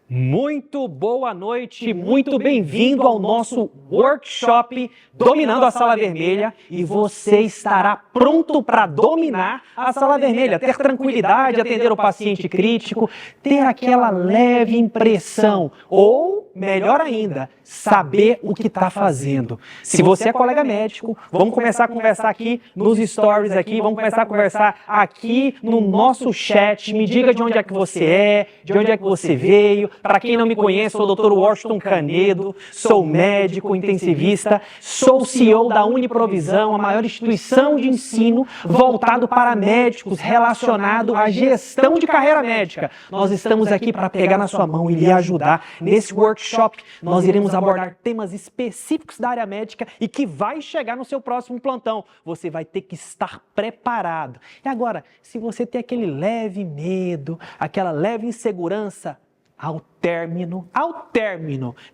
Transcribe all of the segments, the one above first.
Muito boa noite, muito bem-vindo ao nosso workshop Dominando a Sala Vermelha, e você estará pronto para dominar a Sala Vermelha, ter tranquilidade, atender o paciente crítico, ter aquela leve impressão, ou, melhor ainda, saber o que está fazendo. Se você é colega médico, vamos começar a conversar aqui nos stories aqui, vamos começar a conversar aqui no nosso chat, me diga de onde é que você é, de onde é que você veio. Para quem não me conhece, sou o Dr. Washington Canedo, sou médico intensivista, sou CEO da Uniprovisão, a maior instituição de ensino voltado para médicos relacionado à gestão de carreira médica. Nós estamos aqui para pegar na sua mão e lhe ajudar. Nesse workshop, nós iremos abordar temas específicos da área médica e que vai chegar no seu próximo plantão. Você vai ter que estar preparado. E agora, se você tem aquele leve medo, aquela leve insegurança, ao término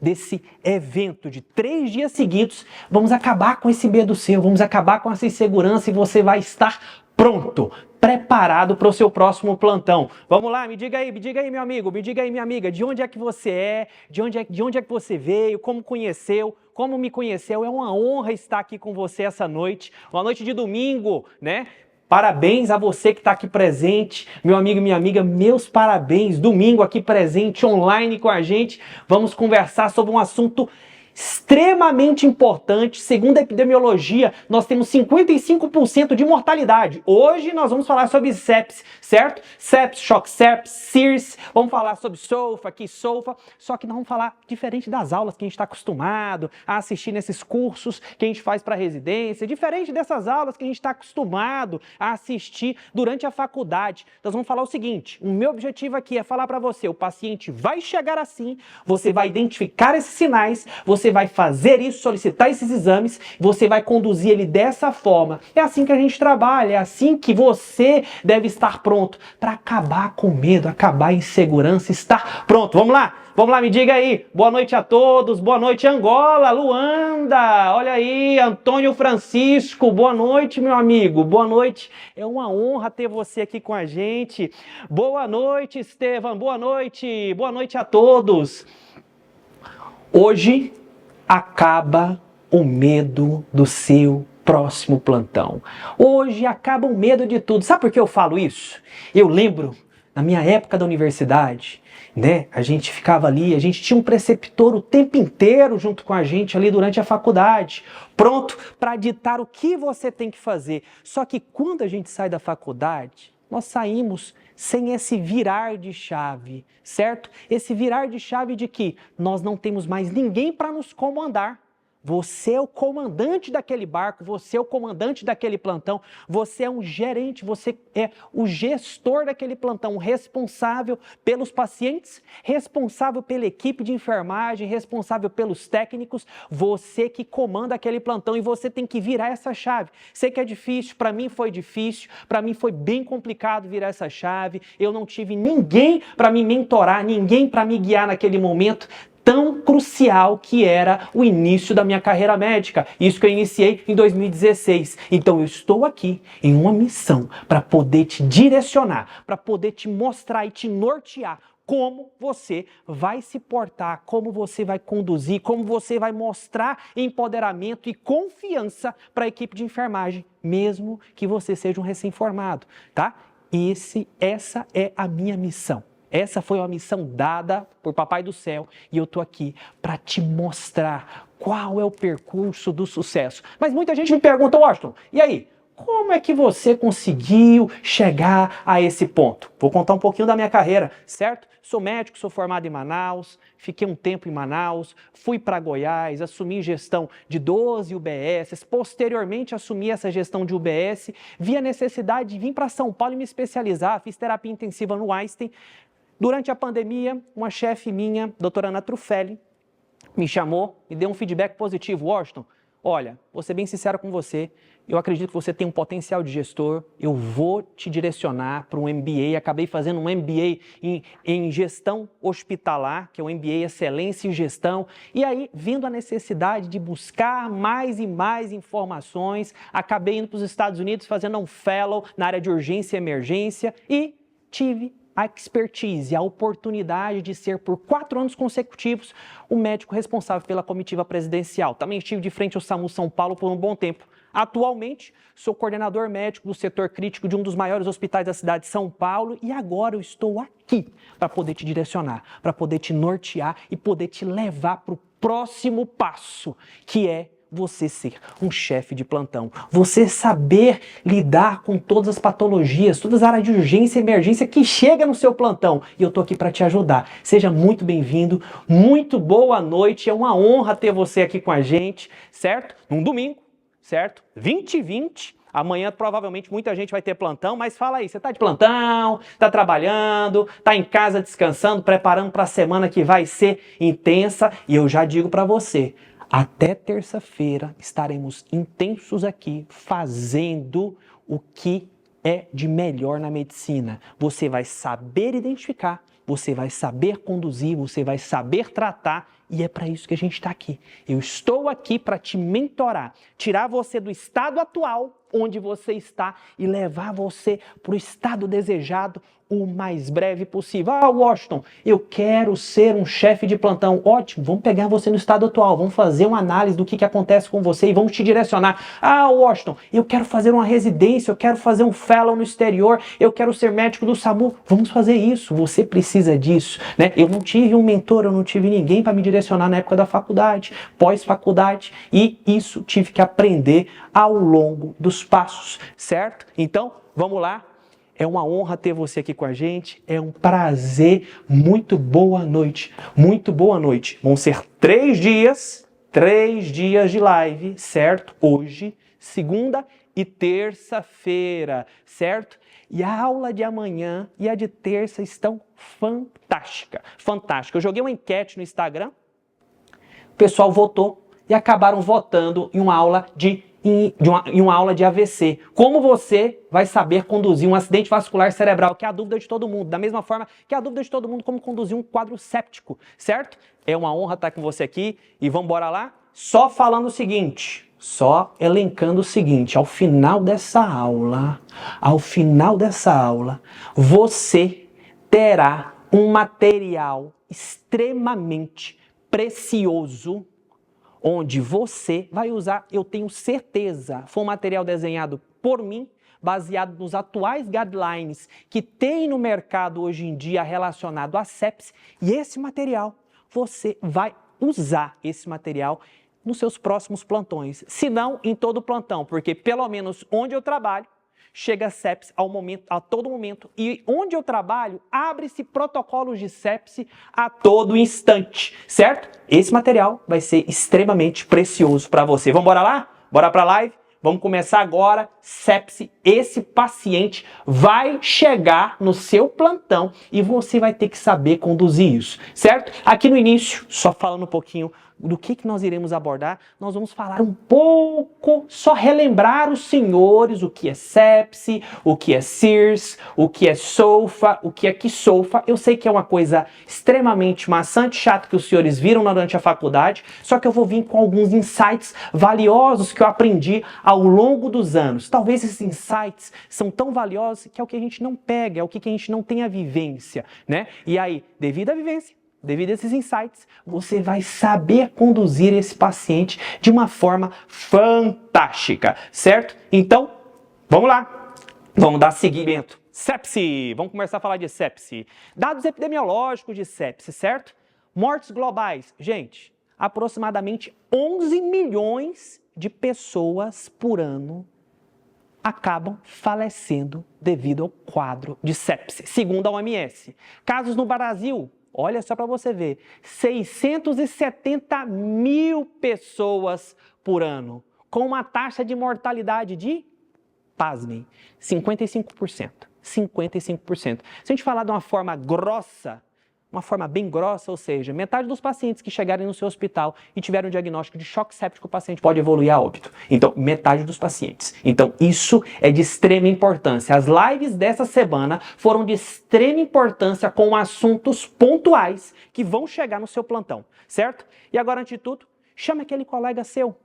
desse evento de 3 dias seguidos, vamos acabar com esse medo seu, vamos acabar com essa insegurança e você vai estar pronto, preparado para o seu próximo plantão. Vamos lá, me diga aí, meu amigo, me diga aí, minha amiga, de onde é que você é, de onde é que você veio, como conheceu, como me conheceu. É uma honra estar aqui com você essa noite, uma noite de domingo, né? Parabéns a você que está aqui presente, meu amigo e minha amiga, meus parabéns, domingo aqui presente, online com a gente. Vamos conversar sobre um assunto extremamente importante. Segundo a epidemiologia, nós temos 55% de mortalidade. Hoje nós vamos falar sobre sepsis, certo? Sepsis, choque sepsis, SIRS, vamos falar sobre SOFA, só que nós vamos falar diferente das aulas que a gente está acostumado a assistir nesses cursos que a gente faz para residência, diferente dessas aulas que a gente está acostumado a assistir durante a faculdade. Nós vamos falar o seguinte, o meu objetivo aqui é falar para você, o paciente vai chegar assim, você vai identificar esses sinais, você vai fazer isso, solicitar esses exames, você vai conduzir ele dessa forma. É assim que a gente trabalha, é assim que você deve estar pronto para acabar com medo, acabar a insegurança, estar pronto. Vamos lá, me diga aí. Boa noite a todos, boa noite Angola, Luanda, olha aí, Antônio Francisco, boa noite meu amigo, boa noite. É uma honra ter você aqui com a gente. Boa noite Estevam, boa noite a todos. Hoje acaba o medo do seu próximo plantão. Hoje acaba o medo de tudo. Sabe por que eu falo isso? Eu lembro, na minha época da universidade, né? A gente ficava ali, a gente tinha um preceptor o tempo inteiro junto com a gente ali durante a faculdade, pronto para ditar o que você tem que fazer. Só que quando a gente sai da faculdade, nós saímos sem esse virar de chave, certo? Esse virar de chave de que nós não temos mais ninguém para nos comandar. Você é o comandante daquele barco, você é o comandante daquele plantão, você é um gerente, você é o gestor daquele plantão, responsável pelos pacientes, responsável pela equipe de enfermagem, responsável pelos técnicos, você que comanda aquele plantão e você tem que virar essa chave. Sei que é difícil, para mim foi difícil, para mim foi bem complicado virar essa chave, eu não tive ninguém para me mentorar, ninguém para me guiar naquele momento tão crucial que era o início da minha carreira médica. Isso que eu iniciei em 2016. Então eu estou aqui em uma missão para poder te direcionar, para poder te mostrar e te nortear como você vai se portar, como você vai conduzir, como você vai mostrar empoderamento e confiança para a equipe de enfermagem, mesmo que você seja um recém-formado, tá? Essa é a minha missão. Essa foi uma missão dada por Papai do Céu e eu tô aqui para te mostrar qual é o percurso do sucesso. Mas muita gente me pergunta, Washington, e aí? Como é que você conseguiu chegar a esse ponto? Vou contar um pouquinho da minha carreira, certo? Sou médico, sou formado em Manaus, fiquei um tempo em Manaus, fui para Goiás, assumi gestão de 12 UBS, posteriormente assumi essa gestão de UBS, vi a necessidade de vir para São Paulo e me especializar, fiz terapia intensiva no Einstein. Durante a pandemia, uma chefe minha, doutora Ana Trufelli, me chamou e deu um feedback positivo. Washington, olha, vou ser bem sincero com você, eu acredito que você tem um potencial de gestor, eu vou te direcionar para um MBA, acabei fazendo um MBA em gestão hospitalar, que é um MBA Excelência em Gestão, e aí, vendo a necessidade de buscar mais e mais informações, acabei indo para os Estados Unidos fazendo um fellow na área de urgência e emergência e tive a expertise, a oportunidade de ser por 4 anos consecutivos o médico responsável pela comitiva presidencial. Também estive de frente ao SAMU São Paulo por um bom tempo. Atualmente, sou coordenador médico do setor crítico de um dos maiores hospitais da cidade de São Paulo e agora eu estou aqui para poder te direcionar, para poder te nortear e poder te levar para o próximo passo, que é você ser um chefe de plantão, você saber lidar com todas as patologias, todas as áreas de urgência e emergência que chega no seu plantão. E eu tô aqui para te ajudar. Seja muito bem-vindo, muito boa noite, é uma honra ter você aqui com a gente, certo? Num domingo, certo? 20h20. Amanhã provavelmente muita gente vai ter plantão, mas fala aí, você tá de plantão, tá trabalhando, tá em casa descansando, preparando para a semana que vai ser intensa e eu já digo para você, até terça-feira estaremos intensos aqui fazendo o que é de melhor na medicina. Você vai saber identificar, você vai saber conduzir, você vai saber tratar e é para isso que a gente está aqui. Eu estou aqui para te mentorar, tirar você do estado atual onde você está e levar você para o estado desejado o mais breve possível. Ah, Washington, eu quero ser um chefe de plantão. Ótimo, vamos pegar você no estado atual, vamos fazer uma análise do que acontece com você e vamos te direcionar. Ah, Washington, eu quero fazer uma residência, eu quero fazer um fellow no exterior, eu quero ser médico do SAMU. Vamos fazer isso, você precisa disso, né? Eu não tive um mentor, eu não tive ninguém para me direcionar na época da faculdade, pós-faculdade, e isso tive que aprender ao longo dos passos, certo? Então, vamos lá. É uma honra ter você aqui com a gente, é um prazer, muito boa noite, muito boa noite. Vão ser 3 dias de live, certo? Hoje, segunda e terça-feira, certo? E a aula de amanhã e a de terça estão fantástica. Eu joguei uma enquete no Instagram, o pessoal votou e acabaram votando em uma aula em uma aula de AVC. Como você vai saber conduzir um acidente vascular cerebral, que é a dúvida de todo mundo. Da mesma forma que é a dúvida de todo mundo como conduzir um quadro séptico, certo? É uma honra estar com você aqui e vamos embora lá? Só falando o seguinte, só elencando o seguinte, ao final dessa aula, você terá um material extremamente precioso onde você vai usar, eu tenho certeza, foi um material desenhado por mim, baseado nos atuais guidelines que tem no mercado hoje em dia relacionado à sepse, e esse material, você vai usar esse material nos seus próximos plantões, se não em todo plantão, porque pelo menos onde eu trabalho, chega sepse a todo momento e onde eu trabalho, abre-se protocolos de sepse a todo instante, certo? Esse material vai ser extremamente precioso para você. Vamos embora lá? Bora para a live? Vamos começar agora. Sepse, esse paciente vai chegar no seu plantão e você vai ter que saber conduzir isso, certo? Aqui no início, só falando um pouquinho do que nós iremos abordar, nós vamos falar um pouco, só relembrar os senhores o que é sepse, o que é SIRS, o que é SOFA, o que é QSOFA. Eu sei que é uma coisa extremamente maçante, chata que os senhores viram durante a faculdade, só que eu vou vir com alguns insights valiosos que eu aprendi ao longo dos anos. Talvez esses insights são tão valiosos que é o que a gente não pega, é o que a gente não tem a vivência, né? E aí, devido à vivência, devido a esses insights, você vai saber conduzir esse paciente de uma forma fantástica, certo? Então, vamos lá. Vamos dar seguimento. Sepse. Vamos começar a falar de sepse. Dados epidemiológicos de sepse, certo? Mortes globais. Gente, aproximadamente 11 milhões de pessoas por ano acabam falecendo devido ao quadro de sepse, segundo a OMS. Casos no Brasil, olha só para você ver, 670 mil pessoas por ano, com uma taxa de mortalidade de, pasmem, 55%. 55%. Se a gente falar de uma forma grossa, uma forma bem grossa, ou seja, metade dos pacientes que chegarem no seu hospital e tiverem um diagnóstico de choque séptico, o paciente pode evoluir a óbito. Então, metade dos pacientes. Então, isso é de extrema importância. As lives dessa semana foram de extrema importância com assuntos pontuais que vão chegar no seu plantão, certo? E agora, antes de tudo, chame aquele colega seu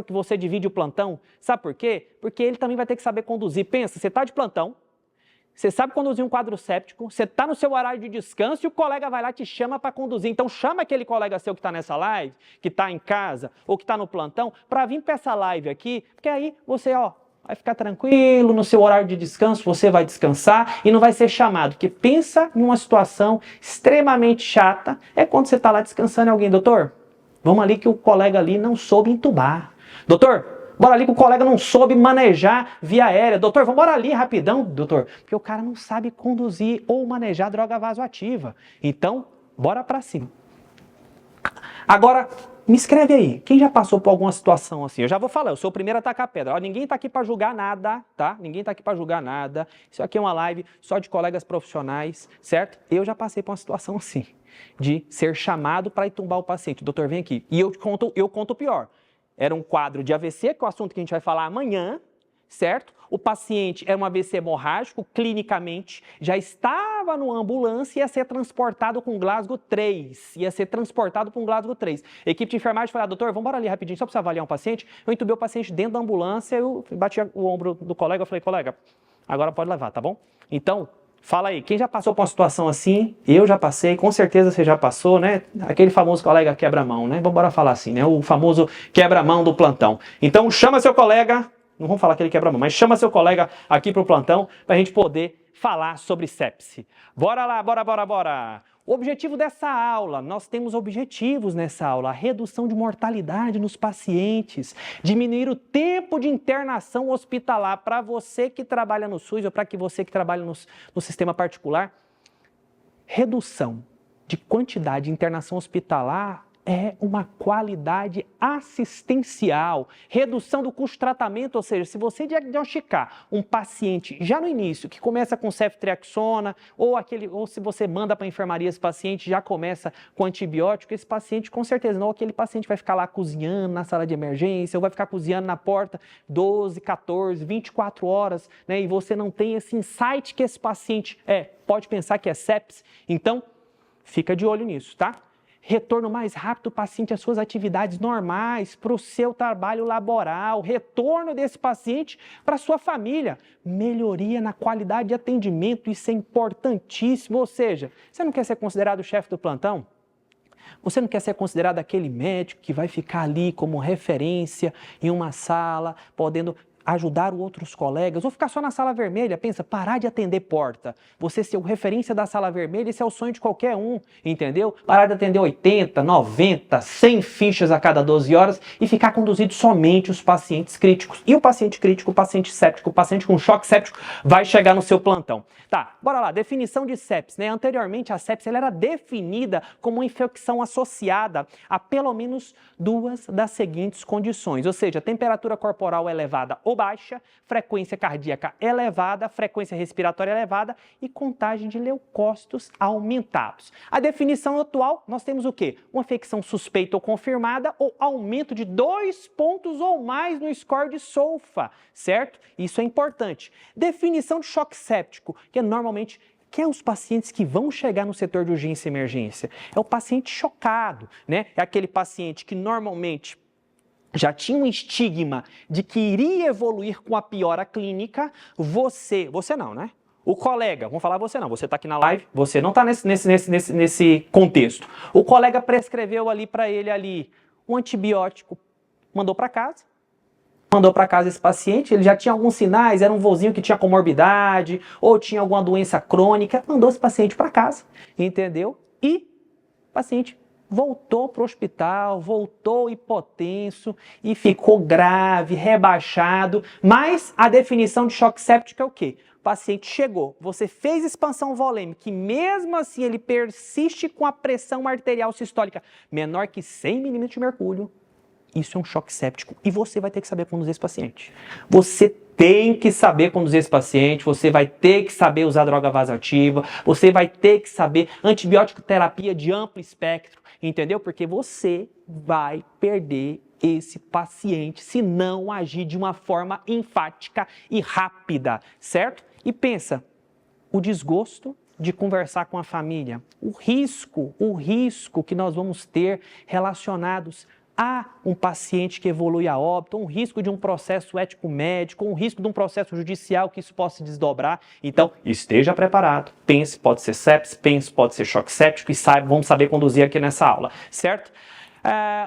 que você divide o plantão. Sabe por quê? Porque ele também vai ter que saber conduzir. Pensa, você está de plantão, você sabe conduzir um quadro séptico, você está no seu horário de descanso e o colega vai lá e te chama para conduzir. Então chama aquele colega seu que está nessa live, que está em casa ou que está no plantão, para vir para essa live aqui, porque aí você, vai ficar tranquilo no seu horário de descanso, você vai descansar e não vai ser chamado. Porque pensa em uma situação extremamente chata, é quando você está lá descansando e alguém, doutor, vamos ali que o colega ali não soube entubar. Doutor, bora ali que o colega não soube manejar via aérea. Doutor, vamos embora ali rapidão, doutor. Porque o cara não sabe conduzir ou manejar droga vasoativa. Então, bora pra cima. Agora, me escreve aí. Quem já passou por alguma situação assim? Eu já vou falar, eu sou o primeiro a tacar pedra. Ninguém tá aqui pra julgar nada, tá? Ninguém tá aqui pra julgar nada. Isso aqui é uma live só de colegas profissionais, certo? Eu já passei por uma situação assim, de ser chamado para ir tumbar o paciente. Doutor, vem aqui. E eu conto o pior. Era um quadro de AVC, que é o assunto que a gente vai falar amanhã, certo? O paciente era um AVC hemorrágico, clinicamente, já estava numa ambulância e ia ser transportado com Glasgow 3. Ia ser transportado para um Glasgow 3. A equipe de enfermagem falou, doutor, vamos embora ali rapidinho, só para avaliar um paciente. Eu entubei o paciente dentro da ambulância, eu bati o ombro do colega, eu falei, colega, agora pode levar, tá bom? Então, fala aí, quem já passou por uma situação assim? Eu já passei, com certeza você já passou, né? Aquele famoso colega quebra-mão, né? Vamos embora falar assim, né? O famoso quebra-mão do plantão. Então chama seu colega, não vamos falar que ele quebra-mão, mas chama seu colega aqui pro plantão pra gente poder falar sobre sepse. Bora lá, bora! O objetivo dessa aula, nós temos objetivos nessa aula, a redução de mortalidade nos pacientes, diminuir o tempo de internação hospitalar para você que trabalha no SUS ou para você que trabalha no sistema particular. Redução de quantidade de internação hospitalar é uma qualidade assistencial, redução do custo de tratamento, ou seja, se você diagnosticar um paciente já no início, que começa com ceftriaxona, ou se você manda para a enfermaria esse paciente já começa com antibiótico, esse paciente com certeza não, aquele paciente vai ficar lá cozinhando na sala de emergência, ou vai ficar cozinhando na porta 12, 14, 24 horas, né, e você não tem esse insight que esse paciente pode pensar que é sepse, então fica de olho nisso, tá? Retorno mais rápido do paciente às suas atividades normais, para o seu trabalho laboral, retorno desse paciente para a sua família, melhoria na qualidade de atendimento, isso é importantíssimo, ou seja, você não quer ser considerado o chefe do plantão? Você não quer ser considerado aquele médico que vai ficar ali como referência em uma sala, podendo ajudar outros colegas, ou ficar só na sala vermelha, pensa, parar de atender porta. Você ser o referência da sala vermelha, esse é o sonho de qualquer um, entendeu? Parar de atender 80, 90, 100 fichas a cada 12 horas e ficar conduzido somente os pacientes críticos. E o paciente crítico, o paciente séptico, o paciente com choque séptico vai chegar no seu plantão. Tá, bora lá, definição de sepse, né? Anteriormente a sepse ela era definida como uma infecção associada a pelo menos duas das seguintes condições, ou seja, temperatura corporal elevada ou baixa, frequência cardíaca elevada, frequência respiratória elevada e contagem de leucócitos aumentados. A definição atual, nós temos o quê? Uma infecção suspeita ou confirmada ou aumento de 2 pontos ou mais no score de SOFA, certo? Isso é importante. Definição de choque séptico, que é normalmente quem é os pacientes que vão chegar no setor de urgência e emergência? É o paciente chocado, né? É aquele paciente que normalmente já tinha um estigma de que iria evoluir com a piora clínica, você não, né? O colega, vamos falar você não, você está aqui na live, você não está nesse contexto. O colega prescreveu ali para ele ali um antibiótico, mandou para casa esse paciente, ele já tinha alguns sinais, era um vozinho que tinha comorbidade, ou tinha alguma doença crônica, mandou esse paciente para casa, entendeu? E o paciente voltou para o hospital, voltou hipotenso e ficou grave, rebaixado, mas a definição de choque séptico é o quê? O paciente chegou, você fez expansão volêmica e mesmo assim ele persiste com a pressão arterial sistólica menor que 100 milímetros de mercúrio. Isso é um choque séptico e você vai ter que saber conduzir esse paciente. Você tem que saber conduzir esse paciente, você vai ter que saber usar droga vasoativa, você vai ter que saber antibiótico terapia de amplo espectro, entendeu? Porque você vai perder esse paciente se não agir de uma forma enfática e rápida, certo? E pensa, o desgosto de conversar com a família, o risco que nós vamos ter relacionados há um paciente que evolui a óbito, um risco de um processo ético-médico, um risco de um processo judicial que isso possa se desdobrar. Então, esteja preparado. Pense, pode ser sepsis, pense, pode ser choque séptico e saiba, vamos saber conduzir aqui nessa aula, certo?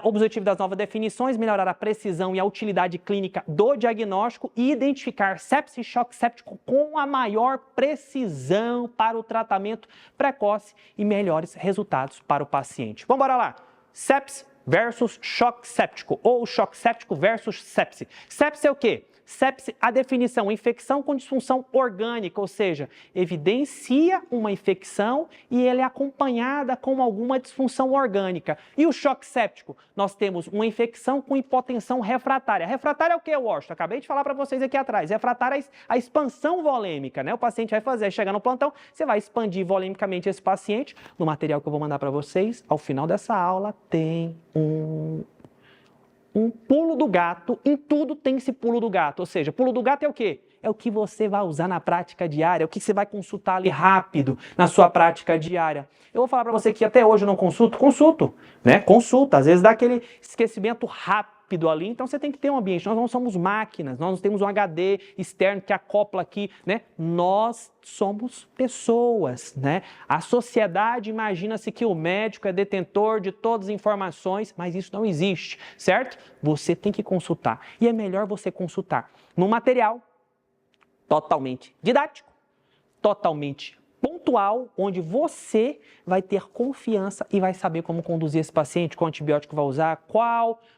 O objetivo das novas definições, melhorar a precisão e a utilidade clínica do diagnóstico e identificar sepsis e choque séptico com a maior precisão para o tratamento precoce e melhores resultados para o paciente. Vamos embora lá. Sepsis versus choque séptico ou choque séptico versus sepse. Sepse é o quê? Sepse, a definição, infecção com disfunção orgânica, ou seja, evidencia uma infecção e ela é acompanhada com alguma disfunção orgânica. E o choque séptico? Nós temos uma infecção com hipotensão refratária. Refratária é o que, Washington? Acabei de falar para vocês aqui atrás. Refratária é a expansão volêmica, né? O paciente vai fazer, chegar no plantão, você vai expandir volemicamente esse paciente. No material que eu vou mandar para vocês, ao final dessa aula, tem um pulo do gato, em tudo tem esse pulo do gato, ou seja, pulo do gato é o quê? É o que você vai usar na prática diária, é o que você vai consultar ali rápido na sua prática diária. Eu vou falar para você que até hoje eu não consulto, né? Consulta, às vezes dá aquele esquecimento rápido ali, então você tem que ter um ambiente. Nós não somos máquinas, nós não temos um HD externo que acopla aqui, né? Nós somos pessoas, né? A sociedade imagina-se que o médico é detentor de todas as informações, mas isso não existe, certo? Você tem que consultar. E é melhor você consultar no material totalmente didático, totalmente pontual, onde você vai ter confiança e vai saber como conduzir esse paciente, qual antibiótico vai usar,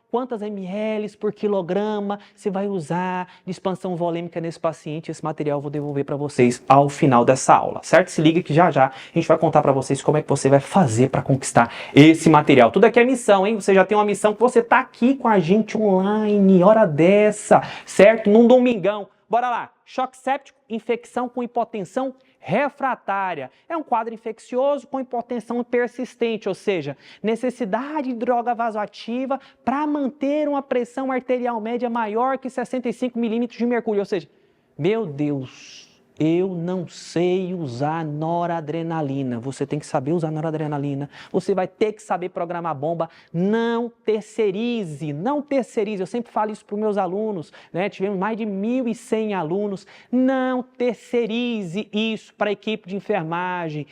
quantas ml por quilograma você vai usar de expansão volêmica nesse paciente. Esse material eu vou devolver para vocês ao final dessa aula, certo? Se liga que já a gente vai contar para vocês como é que você vai fazer para conquistar esse material. Tudo aqui é missão, hein? Você já tem uma missão que você tá aqui com a gente online, hora dessa, certo? Num domingão. Bora lá. Choque séptico, infecção com hipotensão refratária. É um quadro infeccioso com hipotensão persistente, ou seja, necessidade de droga vasoativa para manter uma pressão arterial média maior que 65 milímetros de mercúrio. Ou seja, meu Deus, eu não sei usar noradrenalina. Você tem que saber usar noradrenalina. Você vai ter que saber programar bomba. Não terceirize, não terceirize. Eu sempre falo isso para os meus alunos, né? Tivemos mais de 1.100 alunos. Não terceirize isso para a equipe de enfermagem.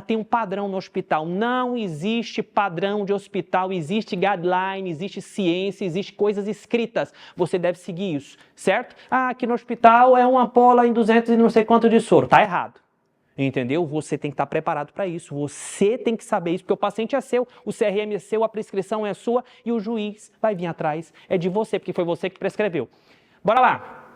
Tem um padrão no hospital. Não existe padrão de hospital. Existe guideline, existe ciência, existe coisas escritas. Você deve seguir isso, certo? Aqui no hospital é uma ampola em 200 e não sei quanto de soro. Tá errado. Entendeu? Você tem que estar preparado para isso. Você tem que saber isso, porque o paciente é seu, o CRM é seu, a prescrição é sua e o juiz vai vir atrás. É de você, porque foi você que prescreveu. Bora lá.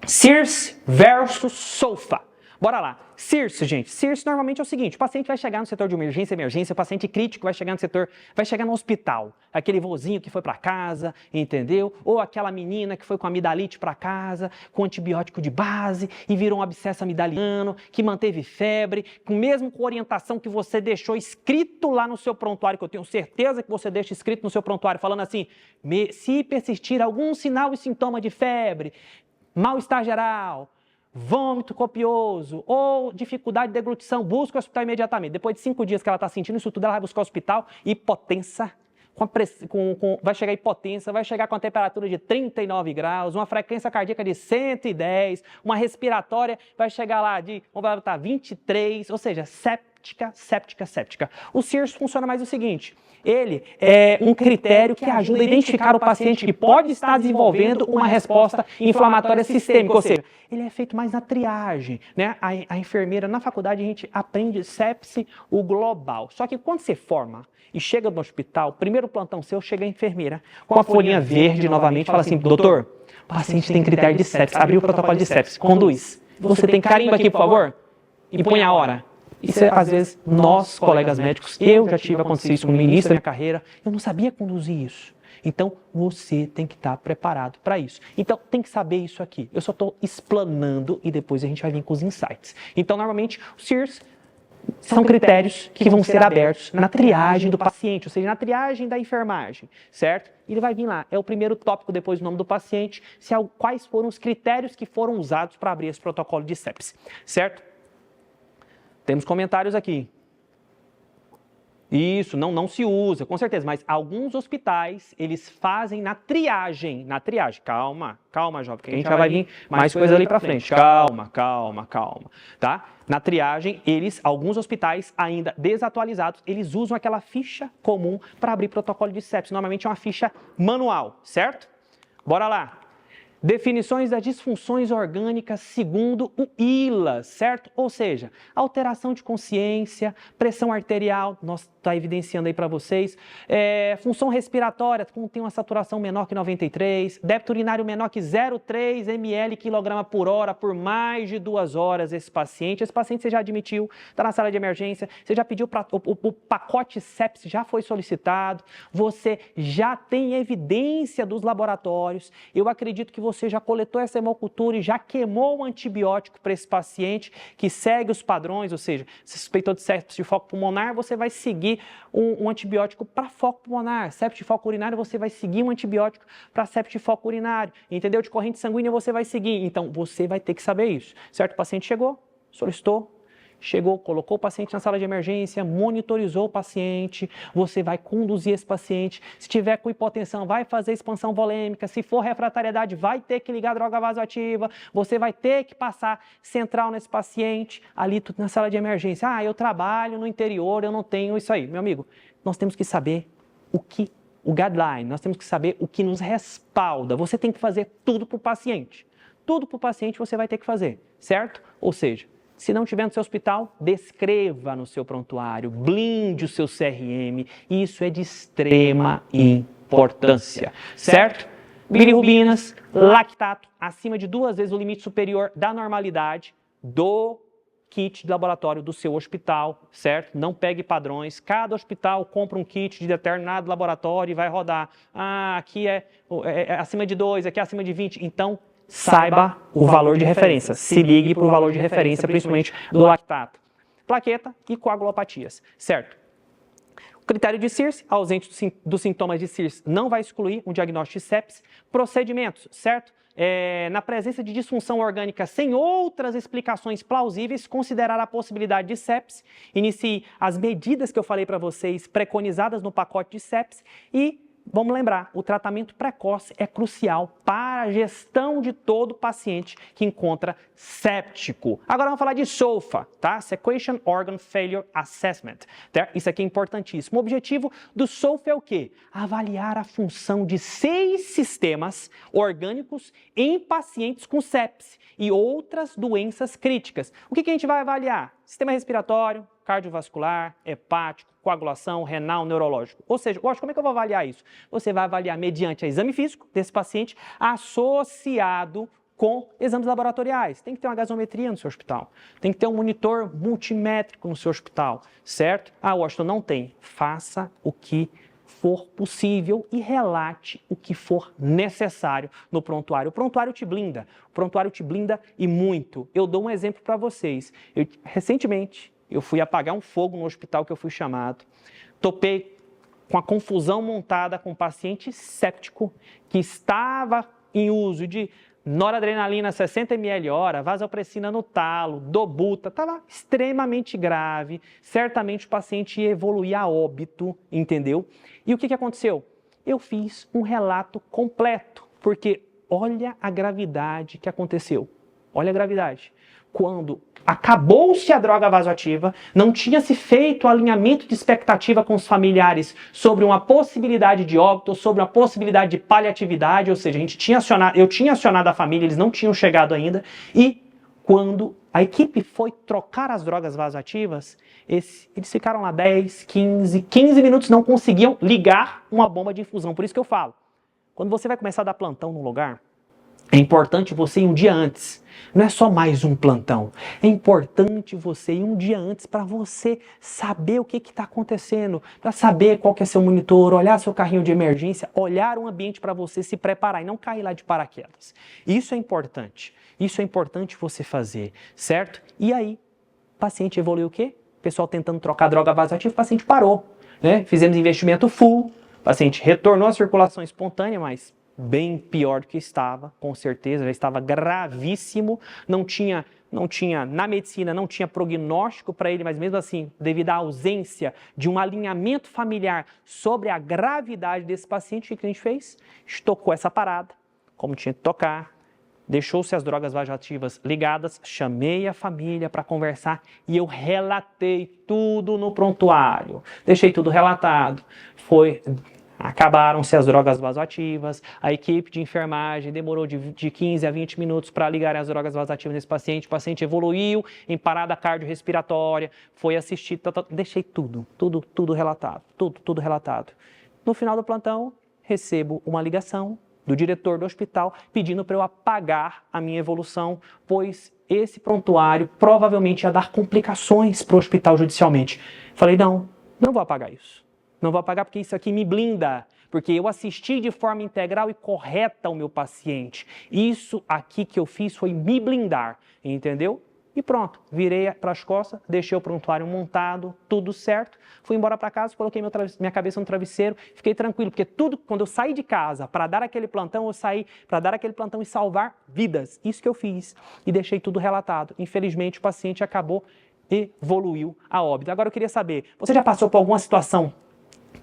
CIRS versus SOFA. Bora lá. CIRS, gente. CIRS normalmente é o seguinte, o paciente vai chegar no setor de emergência, o paciente crítico vai chegar no hospital. Aquele vozinho que foi para casa, entendeu? Ou aquela menina que foi com amidalite para casa, com antibiótico de base e virou um abscesso amidaliano, que manteve febre, mesmo com orientação que você deixou escrito lá no seu prontuário, que eu tenho certeza que você deixa escrito no seu prontuário, falando assim, se persistir algum sinal e sintoma de febre, mal-estar geral, vômito copioso ou dificuldade de deglutição, busca o hospital imediatamente. Depois de 5 dias que ela está sentindo isso tudo, ela vai buscar o hospital, hipotensa, vai chegar hipotensa, vai chegar com a temperatura de 39 graus, uma frequência cardíaca de 110, uma respiratória vai chegar lá de 23, ou seja, séptica. O CIRS funciona mais o seguinte, ele é um critério que ajuda a identificar o paciente que pode estar desenvolvendo uma resposta inflamatória sistêmica, ou seja, ele é feito mais na triagem, né? A enfermeira, na faculdade, a gente aprende sepse, o global. Só que quando você forma e chega no hospital, primeiro plantão seu, chega a enfermeira com a folhinha verde novamente, fala assim, doutor, o paciente tem critério de sepse, abriu o protocolo de sepse, conduz. Você tem carimbo aqui, por favor? E põe a hora. Isso, às vezes, nós, colegas médicos, eu já tive acontecido isso no início da minha carreira, eu não sabia conduzir isso. Então, você tem que estar preparado para isso. Então, tem que saber isso aqui. Eu só estou explanando e depois a gente vai vir com os insights. Então, normalmente, os CIRS são critérios que vão ser abertos na triagem do paciente, ou seja, na triagem da enfermagem, certo? Ele vai vir lá, é o primeiro tópico depois do nome do paciente, quais foram os critérios que foram usados para abrir esse protocolo de sepse, certo? Temos comentários aqui. Isso, não se usa, com certeza, mas alguns hospitais, eles fazem na triagem, calma, jovem, porque a gente já vai vir mais coisa ali pra frente, calma, tá? Na triagem, alguns hospitais ainda desatualizados, eles usam aquela ficha comum para abrir protocolo de sepsis, normalmente é uma ficha manual, certo? Bora lá. Definições das disfunções orgânicas segundo o ILAS, certo? Ou seja, alteração de consciência, pressão arterial, nós está evidenciando aí para vocês, função respiratória, como tem uma saturação menor que 93, débito urinário menor que 0,3 ml quilograma por hora por mais de 2 horas esse paciente você já admitiu, está na sala de emergência, você já pediu, o pacote sepsis já foi solicitado, você já tem evidência dos laboratórios, eu acredito que você já coletou essa hemocultura e já queimou o antibiótico para esse paciente que segue os padrões, ou seja, se suspeitou de sepsis de foco pulmonar, você vai seguir um antibiótico para foco pulmonar, sepsis de foco urinário, você vai seguir um antibiótico para sepsis de foco urinário, entendeu? De corrente sanguínea você vai seguir, então você vai ter que saber isso, certo? O paciente chegou, solicitou, chegou, colocou o paciente na sala de emergência, monitorizou o paciente, você vai conduzir esse paciente, se tiver com hipotensão, vai fazer expansão volêmica, se for refratariedade, vai ter que ligar droga vasoativa, você vai ter que passar central nesse paciente, ali na sala de emergência. Eu trabalho no interior, eu não tenho isso aí. Meu amigo, nós temos que saber o guideline, nós temos que saber o que nos respalda. Você tem que fazer tudo para o paciente. Tudo para o paciente você vai ter que fazer, certo? Ou seja, se não tiver no seu hospital, descreva no seu prontuário, blinde o seu CRM, isso é de extrema importância, certo? Bilirrubinas, lactato, acima de 2 vezes o limite superior da normalidade do kit de laboratório do seu hospital, certo? Não pegue padrões, cada hospital compra um kit de determinado laboratório e vai rodar. Aqui é acima de 2, aqui é acima de 20, então saiba o valor de referência, se ligue para o valor de referência, principalmente do lactato. Plaqueta e coagulopatias, certo? O critério de Sears, ausente dos sintomas de Sears, não vai excluir um diagnóstico de sepsis. Procedimentos, certo? Na presença de disfunção orgânica sem outras explicações plausíveis, considerar a possibilidade de sepsis, inicie as medidas que eu falei para vocês, preconizadas no pacote de sepsis e vamos lembrar, o tratamento precoce é crucial para a gestão de todo paciente que encontra séptico. Agora vamos falar de SOFA, tá? Sequential Organ Failure Assessment. Tá? Isso aqui é importantíssimo. O objetivo do SOFA é o quê? Avaliar a função de 6 sistemas orgânicos em pacientes com sepse e outras doenças críticas. O que a gente vai avaliar? Sistema respiratório, cardiovascular, hepático, coagulação, renal, neurológico. Ou seja, como é que eu vou avaliar isso? Você vai avaliar mediante exame físico desse paciente associado com exames laboratoriais. Tem que ter uma gasometria no seu hospital. Tem que ter um monitor multimétrico no seu hospital, certo? Washington, não tem. Faça o que for possível e relate o que for necessário no prontuário. O prontuário te blinda. O prontuário te blinda e muito. Eu dou um exemplo para vocês. Recentemente, eu fui apagar um fogo no hospital que eu fui chamado. Topei com a confusão montada com um paciente séptico que estava em uso de noradrenalina 60 ml hora, vasopressina no talo, dobuta, estava extremamente grave. Certamente o paciente ia evoluir a óbito, entendeu? E o que aconteceu? Eu fiz um relato completo, porque olha a gravidade que aconteceu. Olha a gravidade. Quando acabou-se a droga vasoativa, não tinha se feito o alinhamento de expectativa com os familiares sobre uma possibilidade de óbito, sobre uma possibilidade de paliatividade, ou seja, eu tinha acionado a família, eles não tinham chegado ainda, e quando a equipe foi trocar as drogas vasoativas, eles ficaram lá 10, 15 minutos, não conseguiam ligar uma bomba de infusão. Por isso que eu falo, quando você vai começar a dar plantão num lugar, é importante você ir um dia antes. Não é só mais um plantão. É importante você ir um dia antes para você saber o que está acontecendo, para saber qual que é seu monitor, olhar seu carrinho de emergência, olhar o ambiente para você se preparar e não cair lá de paraquedas. Isso é importante. Isso é importante você fazer, certo? E aí, o paciente evoluiu o quê? O pessoal tentando trocar droga vasoativa, o paciente parou, né? Fizemos investimento full, o paciente retornou à circulação espontânea, mas bem pior do que estava, com certeza, já estava gravíssimo, não tinha não tinha, na medicina, não tinha prognóstico para ele, mas mesmo assim, devido à ausência de um alinhamento familiar sobre a gravidade desse paciente, o que a gente fez? Estocou essa parada, como tinha que tocar, deixou-se as drogas vasoativas ligadas, chamei a família para conversar e eu relatei tudo no prontuário. Deixei tudo relatado. Acabaram-se as drogas vasoativas, a equipe de enfermagem demorou de 15 a 20 minutos para ligar as drogas vasoativas nesse paciente, o paciente evoluiu em parada cardiorrespiratória, foi assistido, deixei tudo relatado, tudo relatado. No final do plantão, recebo uma ligação do diretor do hospital pedindo para eu apagar a minha evolução, pois esse prontuário provavelmente ia dar complicações para o hospital judicialmente. Falei, não vou apagar isso. Não vou apagar porque isso aqui me blinda, porque eu assisti de forma integral e correta o meu paciente. Isso aqui que eu fiz foi me blindar, entendeu? E pronto, virei para as costas, deixei o prontuário montado, tudo certo, fui embora para casa, coloquei minha cabeça no travesseiro, fiquei tranquilo, porque quando eu saí de casa para dar aquele plantão, eu saí para dar aquele plantão e salvar vidas. Isso que eu fiz e deixei tudo relatado. Infelizmente, o paciente evoluiu a óbito. Agora eu queria saber, você já passou por alguma situação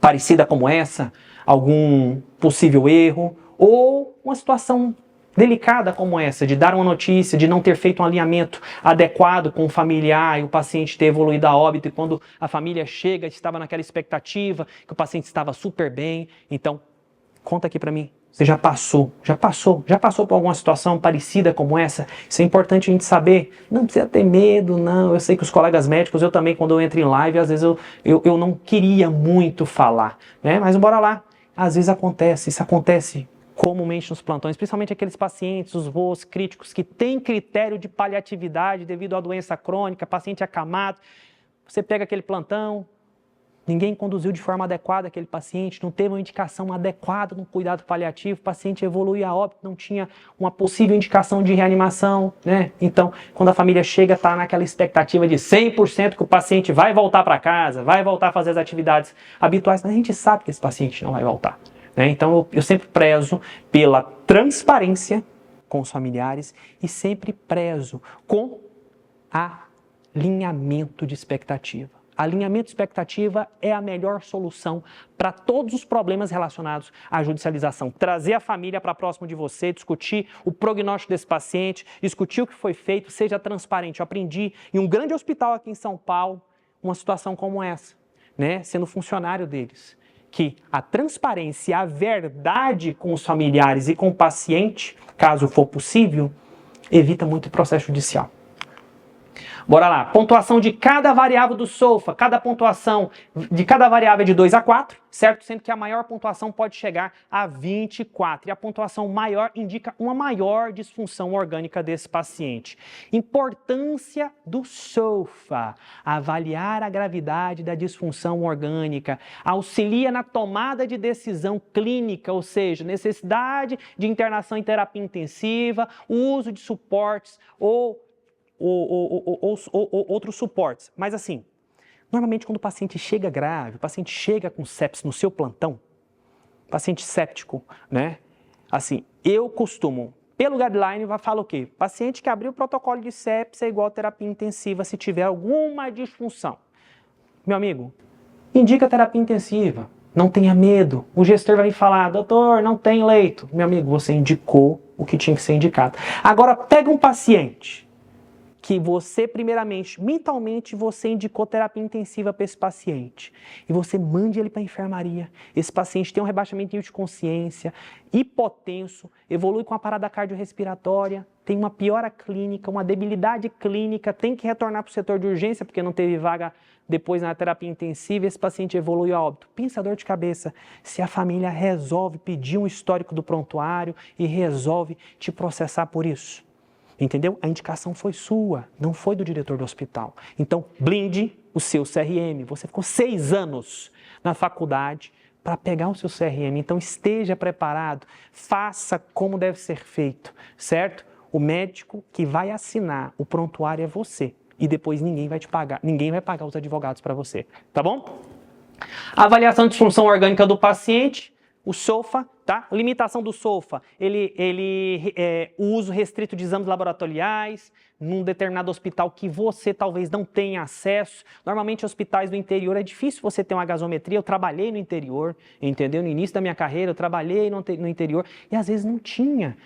parecida como essa, algum possível erro, ou uma situação delicada como essa, de dar uma notícia, de não ter feito um alinhamento adequado com o familiar e o paciente ter evoluído a óbito, e quando a família chega, estava naquela expectativa, que o paciente estava super bem. Então, conta aqui para mim. Você já passou por alguma situação parecida como essa? Isso é importante a gente saber. Não precisa ter medo, não. Eu sei que os colegas médicos, eu também, quando eu entro em live, às vezes eu não queria muito falar, né? Mas bora lá. Às vezes isso acontece comumente nos plantões, principalmente aqueles pacientes, os voos críticos, que têm critério de paliatividade devido à doença crônica, paciente acamado. Você pega aquele plantão, ninguém conduziu de forma adequada aquele paciente, não teve uma indicação adequada no cuidado paliativo, o paciente evoluiu a óbito, não tinha uma possível indicação de reanimação, né? Então, quando a família chega, está naquela expectativa de 100% que o paciente vai voltar para casa, vai voltar a fazer as atividades habituais, mas a gente sabe que esse paciente não vai voltar, né? Então, eu sempre prezo pela transparência com os familiares e sempre prezo com alinhamento de expectativa. Alinhamento de expectativa é a melhor solução para todos os problemas relacionados à judicialização. Trazer a família para próximo de você, discutir o prognóstico desse paciente, discutir o que foi feito, seja transparente. Eu aprendi em um grande hospital aqui em São Paulo uma situação como essa, né? Sendo funcionário deles, que a transparência e a verdade com os familiares e com o paciente, caso for possível, evita muito o processo judicial. Bora lá, pontuação de cada variável do SOFA, cada pontuação de cada variável é de 2 a 4, certo? Sendo que a maior pontuação pode chegar a 24 e a pontuação maior indica uma maior disfunção orgânica desse paciente. Importância do SOFA, avaliar a gravidade da disfunção orgânica, auxilia na tomada de decisão clínica, ou seja, necessidade de internação em terapia intensiva, uso de suportes ou outros suportes. Mas assim, normalmente quando o paciente chega grave, o paciente chega com sepsis no seu plantão, paciente séptico, né? Assim, eu costumo, pelo guideline, fala o quê? Paciente que abriu o protocolo de sepsis é igual terapia intensiva se tiver alguma disfunção. Meu amigo, indica terapia intensiva, não tenha medo. O gestor vai me falar, doutor, não tem leito. Meu amigo, você indicou o que tinha que ser indicado. Agora, pega um paciente que você, primeiramente, mentalmente, você indicou terapia intensiva para esse paciente. E você mande ele para a enfermaria. Esse paciente tem um rebaixamento de consciência, hipotenso, evolui com a parada cardiorrespiratória, tem uma piora clínica, uma debilidade clínica, tem que retornar para o setor de urgência, porque não teve vaga depois na terapia intensiva, esse paciente evoluiu a óbito. Pensa a dor de cabeça, se a família resolve pedir um histórico do prontuário e resolve te processar por isso. Entendeu? A indicação foi sua, não foi do diretor do hospital. Então, blinde o seu CRM. Você ficou 6 anos na faculdade para pegar o seu CRM. Então, esteja preparado, faça como deve ser feito, certo? O médico que vai assinar o prontuário é você. E depois ninguém vai te pagar, ninguém vai pagar os advogados para você, tá bom? Avaliação de disfunção orgânica do paciente. o SOFA, tá? Limitação do SOFA, o uso restrito de exames laboratoriais num determinado hospital que você talvez não tenha acesso. Normalmente, hospitais do interior é difícil você ter uma gasometria. Eu trabalhei no interior, entendeu? No início da minha carreira, eu trabalhei no interior e às vezes não tinha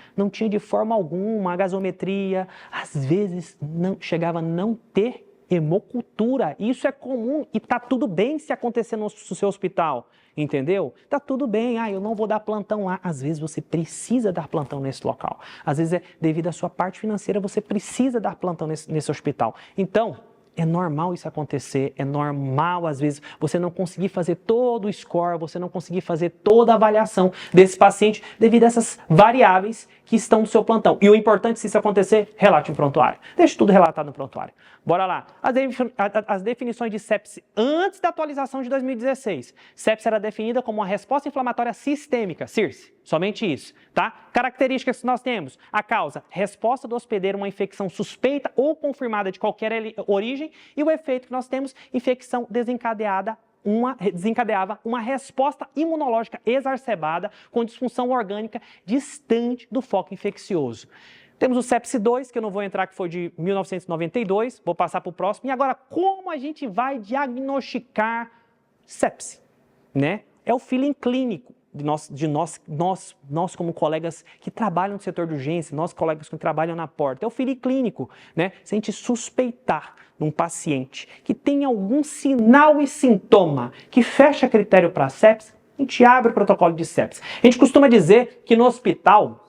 de forma alguma a gasometria. Às vezes não chegava a não ter hemocultura. Isso é comum e tá tudo bem se acontecer no seu hospital, entendeu? Tá tudo bem, eu não vou dar plantão lá. Às vezes você precisa dar plantão nesse local. Às vezes devido à sua parte financeira, você precisa dar plantão nesse hospital. Então, é normal isso acontecer, é normal, às vezes, você não conseguir fazer todo o score, você não conseguir fazer toda a avaliação desse paciente devido a essas variáveis que estão no seu plantão. E o importante, se isso acontecer, relate no prontuário. Deixe tudo relatado no prontuário. Bora lá. As definições de sepse antes da atualização de 2016. Sepse era definida como uma resposta inflamatória sistêmica, CIRSE. Somente isso, tá? Características que nós temos. A causa, resposta do hospedeiro a uma infecção suspeita ou confirmada de qualquer origem. E o efeito que nós temos, infecção desencadeava uma resposta imunológica exacerbada com disfunção orgânica distante do foco infeccioso. Temos o sepse 2, que eu não vou entrar, que foi de 1992, vou passar para o próximo. E agora, como a gente vai diagnosticar sepse? Né? É o feeling clínico de nós como colegas que trabalham no setor de urgência, nós colegas que trabalham na porta. É o feeling clínico, né? Se a gente suspeitar de um paciente que tem algum sinal e sintoma que fecha critério para sepse, a gente abre o protocolo de sepse. A gente costuma dizer que no hospital,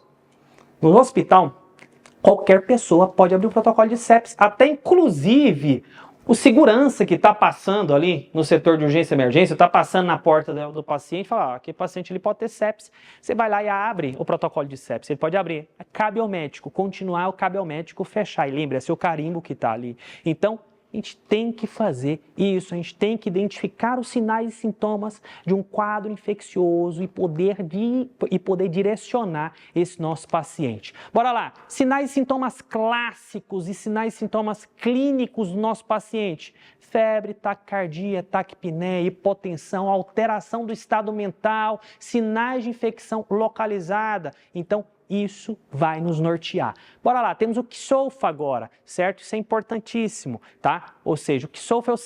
qualquer pessoa pode abrir um protocolo de sepse, até inclusive o segurança que está passando ali no setor de urgência e emergência, está passando na porta do paciente e fala, aquele paciente ele pode ter sepse. Você vai lá e abre o protocolo de sepse, ele pode abrir. Cabe ao médico continuar, cabe ao médico fechar. E lembra, é seu carimbo que está ali. Então, a gente tem que fazer isso, a gente tem que identificar os sinais e sintomas de um quadro infeccioso e poder direcionar esse nosso paciente. Bora lá, sinais e sintomas clássicos e sinais e sintomas clínicos do nosso paciente. Febre, taquicardia, taquipneia, hipotensão, alteração do estado mental, sinais de infecção localizada. Então, isso vai nos nortear. Bora lá, temos o KSOFA agora, certo? Isso é importantíssimo, tá? O KSOFA, o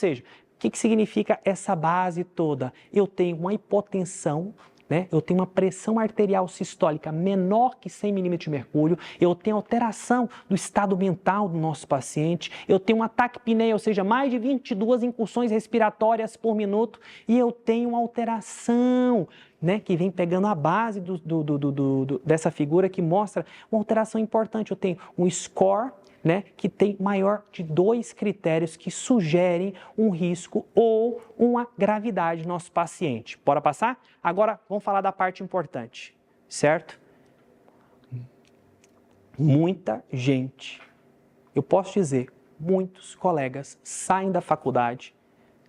que significa essa base toda? Eu tenho uma hipotensão, né? Eu tenho uma pressão arterial sistólica menor que 100 milímetros de mercúrio, eu tenho alteração do estado mental do nosso paciente, eu tenho uma taquipneia, ou seja, mais de 22 incursões respiratórias por minuto, e eu tenho uma alteração, né, que vem pegando a base dessa figura que mostra uma alteração importante. Eu tenho um score, né, que tem maior de 2 critérios que sugerem um risco ou uma gravidade no nosso paciente. Bora passar? Agora vamos falar da parte importante, certo? Muita gente, eu posso dizer, muitos colegas saem da faculdade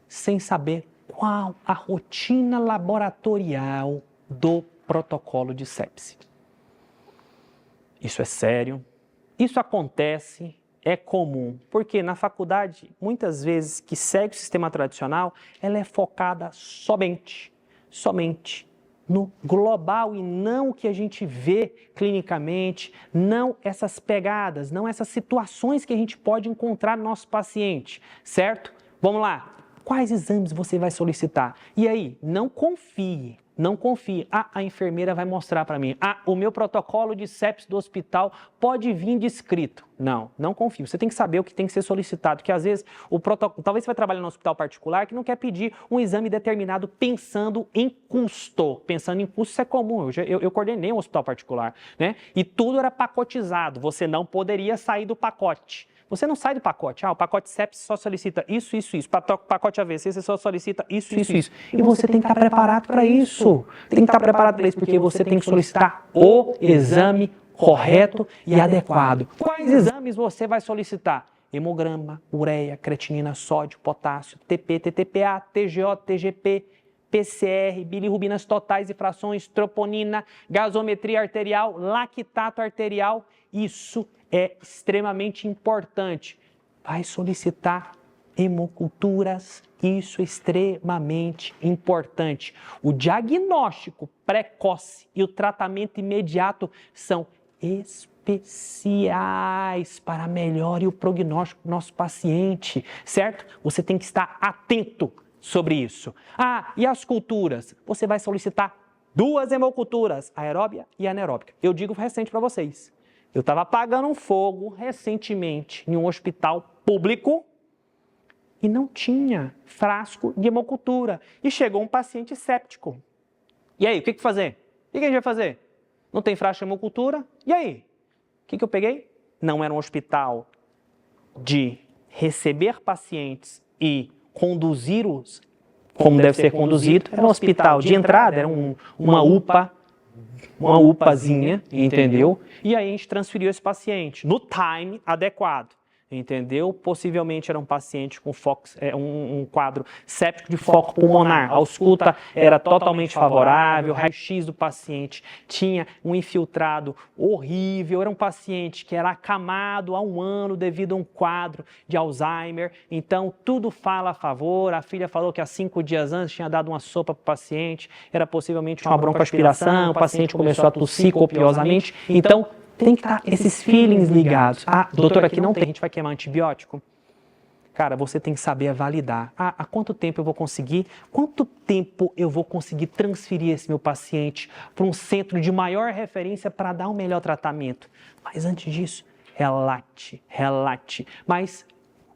sem saber qual a rotina laboratorial do protocolo de sepse. Isso é sério, isso acontece, é comum, porque na faculdade, muitas vezes, que segue o sistema tradicional, ela é focada somente no global e não o que a gente vê clinicamente, não essas pegadas, não essas situações que a gente pode encontrar no nosso paciente, certo? Vamos lá. Quais exames você vai solicitar? E aí, não confie. A enfermeira vai mostrar para mim. O meu protocolo de sepse do hospital pode vir descrito. Não confie. Você tem que saber o que tem que ser solicitado, porque às vezes talvez você vai trabalhar no hospital particular que não quer pedir um exame determinado pensando em custo. Pensando em custo, isso é comum. Eu coordenei um hospital particular, né? E tudo era pacotizado. Você não poderia sair do pacote. Você não sai do pacote. O pacote sepse só solicita isso. Pacote AVC, você só solicita isso. E você tem que estar preparado para isso. Tem que estar preparado para isso, porque você tem que solicitar o exame correto e adequado. Quais exames você vai solicitar? Hemograma, ureia, creatinina, sódio, potássio, TP, TTPA, TGO, TGP, PCR, bilirrubinas totais e frações, troponina, gasometria arterial, lactato arterial. Isso é extremamente importante. Vai solicitar hemoculturas Isso é extremamente importante. O diagnóstico precoce e o tratamento imediato são especiais para a melhora e o prognóstico do nosso paciente, certo? Você tem que estar atento sobre isso. E as culturas? Você vai solicitar 2 hemoculturas, aeróbia e anaeróbica. Eu digo recente para vocês. Eu estava apagando um fogo recentemente em um hospital público e não tinha frasco de hemocultura. E chegou um paciente séptico. E aí, o que fazer? O que a gente vai fazer? Não tem frasco de hemocultura? E aí? O que eu peguei? Não era um hospital de receber pacientes e conduzi-los como deve ser conduzido. Era um hospital de entrada, era uma UPAzinha, entendeu? E aí a gente transferiu esse paciente no time adequado. Entendeu? Possivelmente era um paciente com um quadro séptico de foco pulmonar. A ausculta era totalmente favorável, o raio-x do paciente tinha um infiltrado horrível, era um paciente que era acamado há 1 ano devido a um quadro de Alzheimer. Então, tudo fala a favor. A filha falou que há 5 dias antes tinha dado uma sopa para o paciente, era possivelmente uma broncoaspiração, o paciente começou a tossir copiosamente. Então, tem que estar esses feelings ligados. Doutor, aqui não tem, a gente vai queimar antibiótico? Cara, você tem que saber validar. Há quanto tempo eu vou conseguir? Quanto tempo eu vou conseguir transferir esse meu paciente para um centro de maior referência para dar um melhor tratamento? Mas antes disso, relate. Mas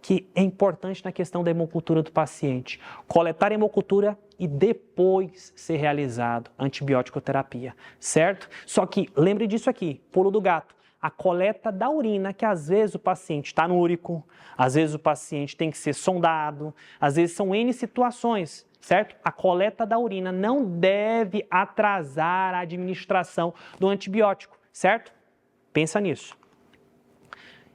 que é importante na questão da hemocultura do paciente. Coletar hemocultura e depois ser realizado antibiótico-terapia, certo? Só que lembre disso aqui, pulo do gato. A coleta da urina, que às vezes o paciente está núrico, às vezes o paciente tem que ser sondado, às vezes são N situações, certo? A coleta da urina não deve atrasar a administração do antibiótico, certo? Pensa nisso.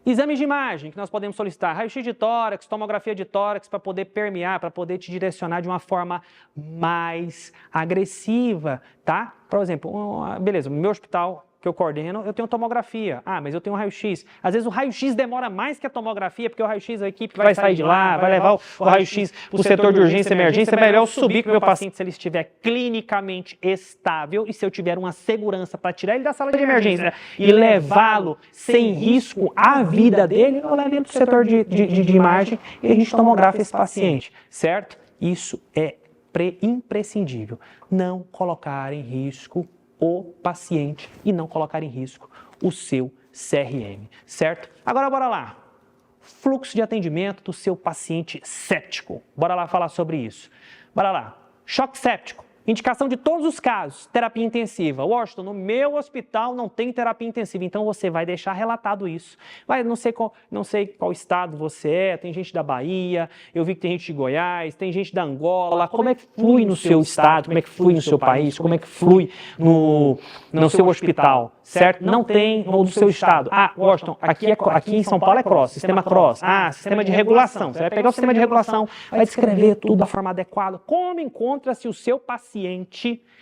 Exames de imagem que nós podemos solicitar, raio-x de tórax, tomografia de tórax, para poder permear, para poder te direcionar de uma forma mais agressiva, tá? Por exemplo, beleza, no meu hospital que eu coordeno, eu tenho tomografia. Mas eu tenho raio-x. Às vezes o raio-x demora mais que a tomografia, porque o raio-x, a equipe vai sair de lá, vai levar o raio-x para o setor de urgência e emergência. É melhor eu subir com o meu paciente se ele estiver clinicamente estável e se eu tiver uma segurança para tirar ele da sala de emergência e levá-lo sem risco à vida dele, eu levo ele para o setor de imagem e a gente tomografa esse paciente, certo? Isso é imprescindível. Não colocar em risco o paciente e não colocar em risco o seu CRM, certo? Agora bora lá. Fluxo de atendimento do seu paciente séptico. Bora lá falar sobre isso. Bora lá. Choque séptico. Indicação de todos os casos, terapia intensiva. Washington, no meu hospital não tem terapia intensiva, então você vai deixar relatado isso. Não sei qual estado você é, tem gente da Bahia, eu vi que tem gente de Goiás, tem gente da Angola. Como é que flui no seu estado, como é que flui no seu país, como é que flui no seu hospital, certo? Não tem no do seu estado. Washington, aqui em São Paulo é CROSS, sistema CROSS. Sistema de regulação. Você vai pegar o sistema de regulação, vai descrever tudo da forma adequada. Como encontra-se o seu paciente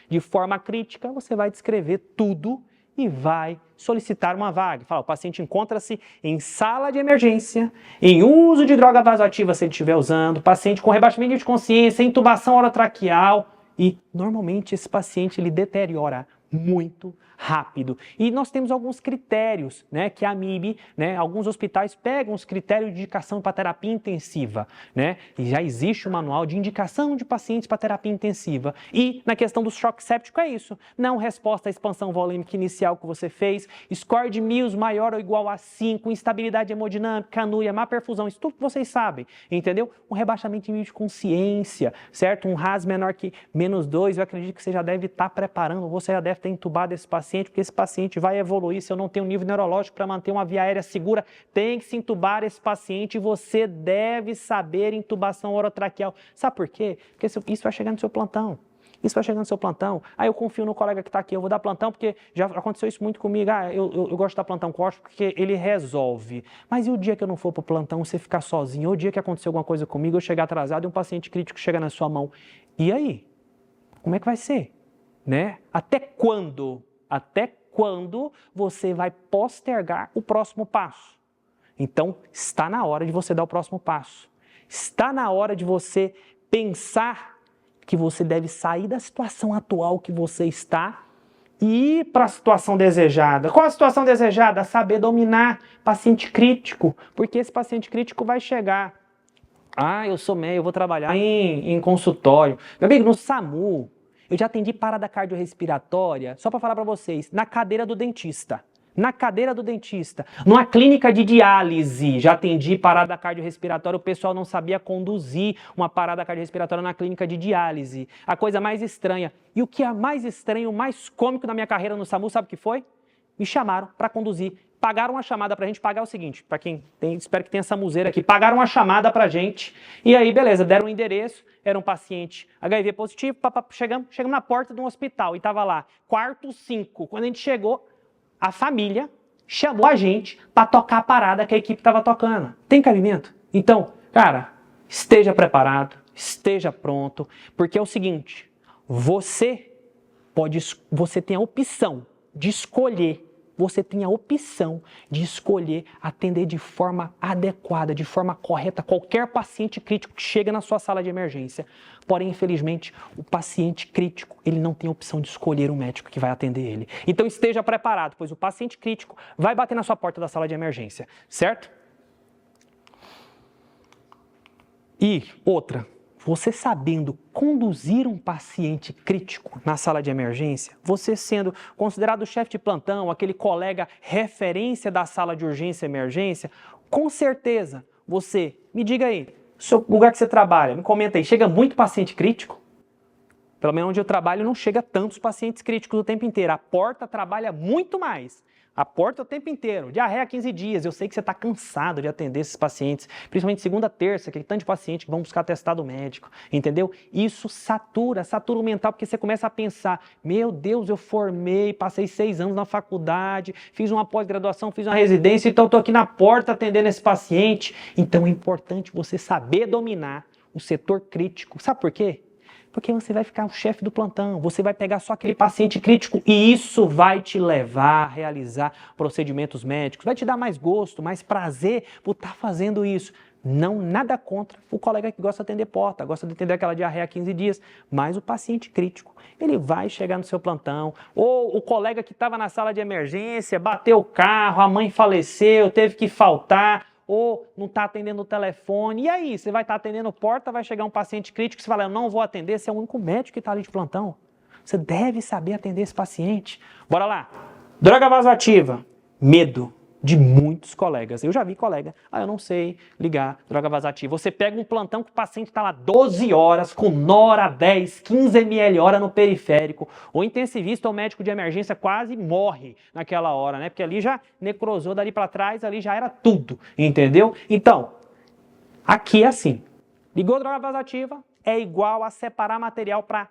de forma crítica, você vai descrever tudo e vai solicitar uma vaga. Fala, o paciente encontra-se em sala de emergência, em uso de droga vasoativa se ele estiver usando, paciente com rebaixamento de consciência, intubação orotraqueal e normalmente esse paciente ele deteriora muito rápido. E nós temos alguns critérios, né, que a MIB, né, alguns hospitais pegam os critérios de indicação para terapia intensiva, né, e já existe um manual de indicação de pacientes para terapia intensiva. E na questão do choque séptico é isso, não resposta à expansão volêmica inicial que você fez, score de Mills maior ou igual a 5, instabilidade hemodinâmica, anuia, má perfusão, isso tudo que vocês sabem, entendeu? Um rebaixamento de nível de consciência, certo? Um RAS menor que -2, eu acredito que você já deve estar preparando, você já deve ter entubado esse paciente, porque esse paciente vai evoluir. Se eu não tenho um nível neurológico para manter uma via aérea segura, tem que se intubar esse paciente e você deve saber intubação orotraqueal. Sabe por quê? Porque isso vai chegar no seu plantão. Isso vai chegando no seu plantão. Eu confio no colega que está aqui, eu vou dar plantão, porque já aconteceu isso muito comigo. Eu gosto de dar plantão com o Washington porque ele resolve. Mas e o dia que eu não for para o plantão, você ficar sozinho? Ou o dia que aconteceu alguma coisa comigo, eu chegar atrasado e um paciente crítico chega na sua mão? E aí? Como é que vai ser? Né? Até quando você vai postergar o próximo passo? Então, está na hora de você dar o próximo passo. Está na hora de você pensar que você deve sair da situação atual que você está e ir para a situação desejada. Qual a situação desejada? Saber dominar paciente crítico, porque esse paciente crítico vai chegar. Ah, eu sou médico, eu vou trabalhar em consultório. Meu amigo, no SAMU, eu já atendi parada cardiorrespiratória, só para falar para vocês, na cadeira do dentista. Na cadeira do dentista. Numa clínica de diálise, já atendi parada cardiorrespiratória, o pessoal não sabia conduzir uma parada cardiorrespiratória na clínica de diálise. A coisa mais estranha. E o que é mais estranho, o mais cômico da minha carreira no SAMU, sabe o que foi? Me chamaram para conduzir. Pagaram uma chamada pra gente, pagar o seguinte, para quem tem, espero que tenha essa museira aqui, pagaram uma chamada pra gente, e aí beleza, deram um endereço, era um paciente HIV positivo, chegamos na porta de um hospital, e tava lá, quarto 5, quando a gente chegou, a família chamou a gente para tocar a parada que a equipe tava tocando. Tem cabimento? Então, cara, esteja preparado, esteja pronto, porque é o seguinte, você tem a opção de escolher, atender de forma adequada, de forma correta, qualquer paciente crítico que chega na sua sala de emergência. Porém, infelizmente, o paciente crítico, ele não tem a opção de escolher o médico que vai atender ele. Então esteja preparado, pois o paciente crítico vai bater na sua porta da sala de emergência, certo? E outra, você sabendo conduzir um paciente crítico na sala de emergência, você sendo considerado o chefe de plantão, aquele colega referência da sala de urgência e emergência, com certeza você, me diga aí, o lugar que você trabalha, me comenta aí, chega muito paciente crítico? Pelo menos onde eu trabalho não chega tantos pacientes críticos o tempo inteiro, a porta trabalha muito mais. A porta o tempo inteiro, diarreia 15 dias, eu sei que você está cansado de atender esses pacientes, principalmente segunda, terça, que tem tanto de paciente que vão buscar atestado médico, entendeu? Isso satura o mental, porque você começa a pensar, meu Deus, eu formei, passei 6 anos na faculdade, fiz uma pós-graduação, fiz uma residência, então estou aqui na porta atendendo esse paciente. Então é importante você saber dominar o setor crítico, sabe por quê? Porque você vai ficar o chefe do plantão, você vai pegar só aquele paciente crítico e isso vai te levar a realizar procedimentos médicos, vai te dar mais gosto, mais prazer por estar fazendo isso. Não, nada contra o colega que gosta de atender porta, gosta de atender aquela diarreia 15 dias, mas o paciente crítico, ele vai chegar no seu plantão, ou o colega que estava na sala de emergência, bateu o carro, a mãe faleceu, teve que faltar, ou não está atendendo o telefone, e aí, você vai estar atendendo porta, vai chegar um paciente crítico, você fala, eu não vou atender, você é o único médico que está ali de plantão. Você deve saber atender esse paciente. Bora lá. Droga vasoativa. Medo de muitos colegas. Eu já vi colega, eu não sei ligar droga vasoativa. Você pega um plantão que o paciente está lá 12 horas, com nora 10, 15 ml hora no periférico. O intensivista ou médico de emergência quase morre naquela hora, né? Porque ali já necrosou dali para trás, ali já era tudo, entendeu? Então, aqui é assim. Ligou droga vasoativa, é igual a separar material para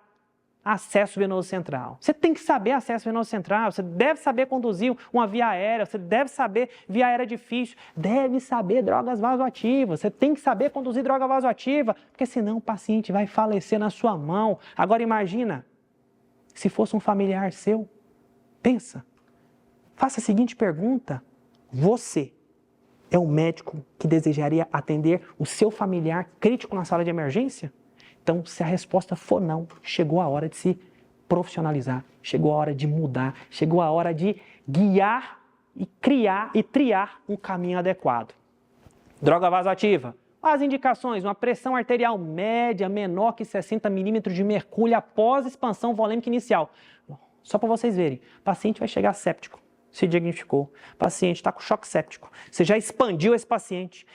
acesso venoso central. Você tem que saber acesso venoso central, você deve saber conduzir uma via aérea, você deve saber via aérea difícil, deve saber drogas vasoativas, você tem que saber conduzir droga vasoativa, porque senão o paciente vai falecer na sua mão. Agora imagina, se fosse um familiar seu, pensa, faça a seguinte pergunta, você é o médico que desejaria atender o seu familiar crítico na sala de emergência? Então, se a resposta for não, chegou a hora de se profissionalizar, chegou a hora de mudar, chegou a hora de guiar e criar e triar um caminho adequado. Droga vasoativa. As indicações, uma pressão arterial média menor que 60 milímetros de mercúrio após expansão volêmica inicial. Só para vocês verem, o paciente vai chegar séptico. Se diagnosticou, o paciente está com choque séptico, você já expandiu esse paciente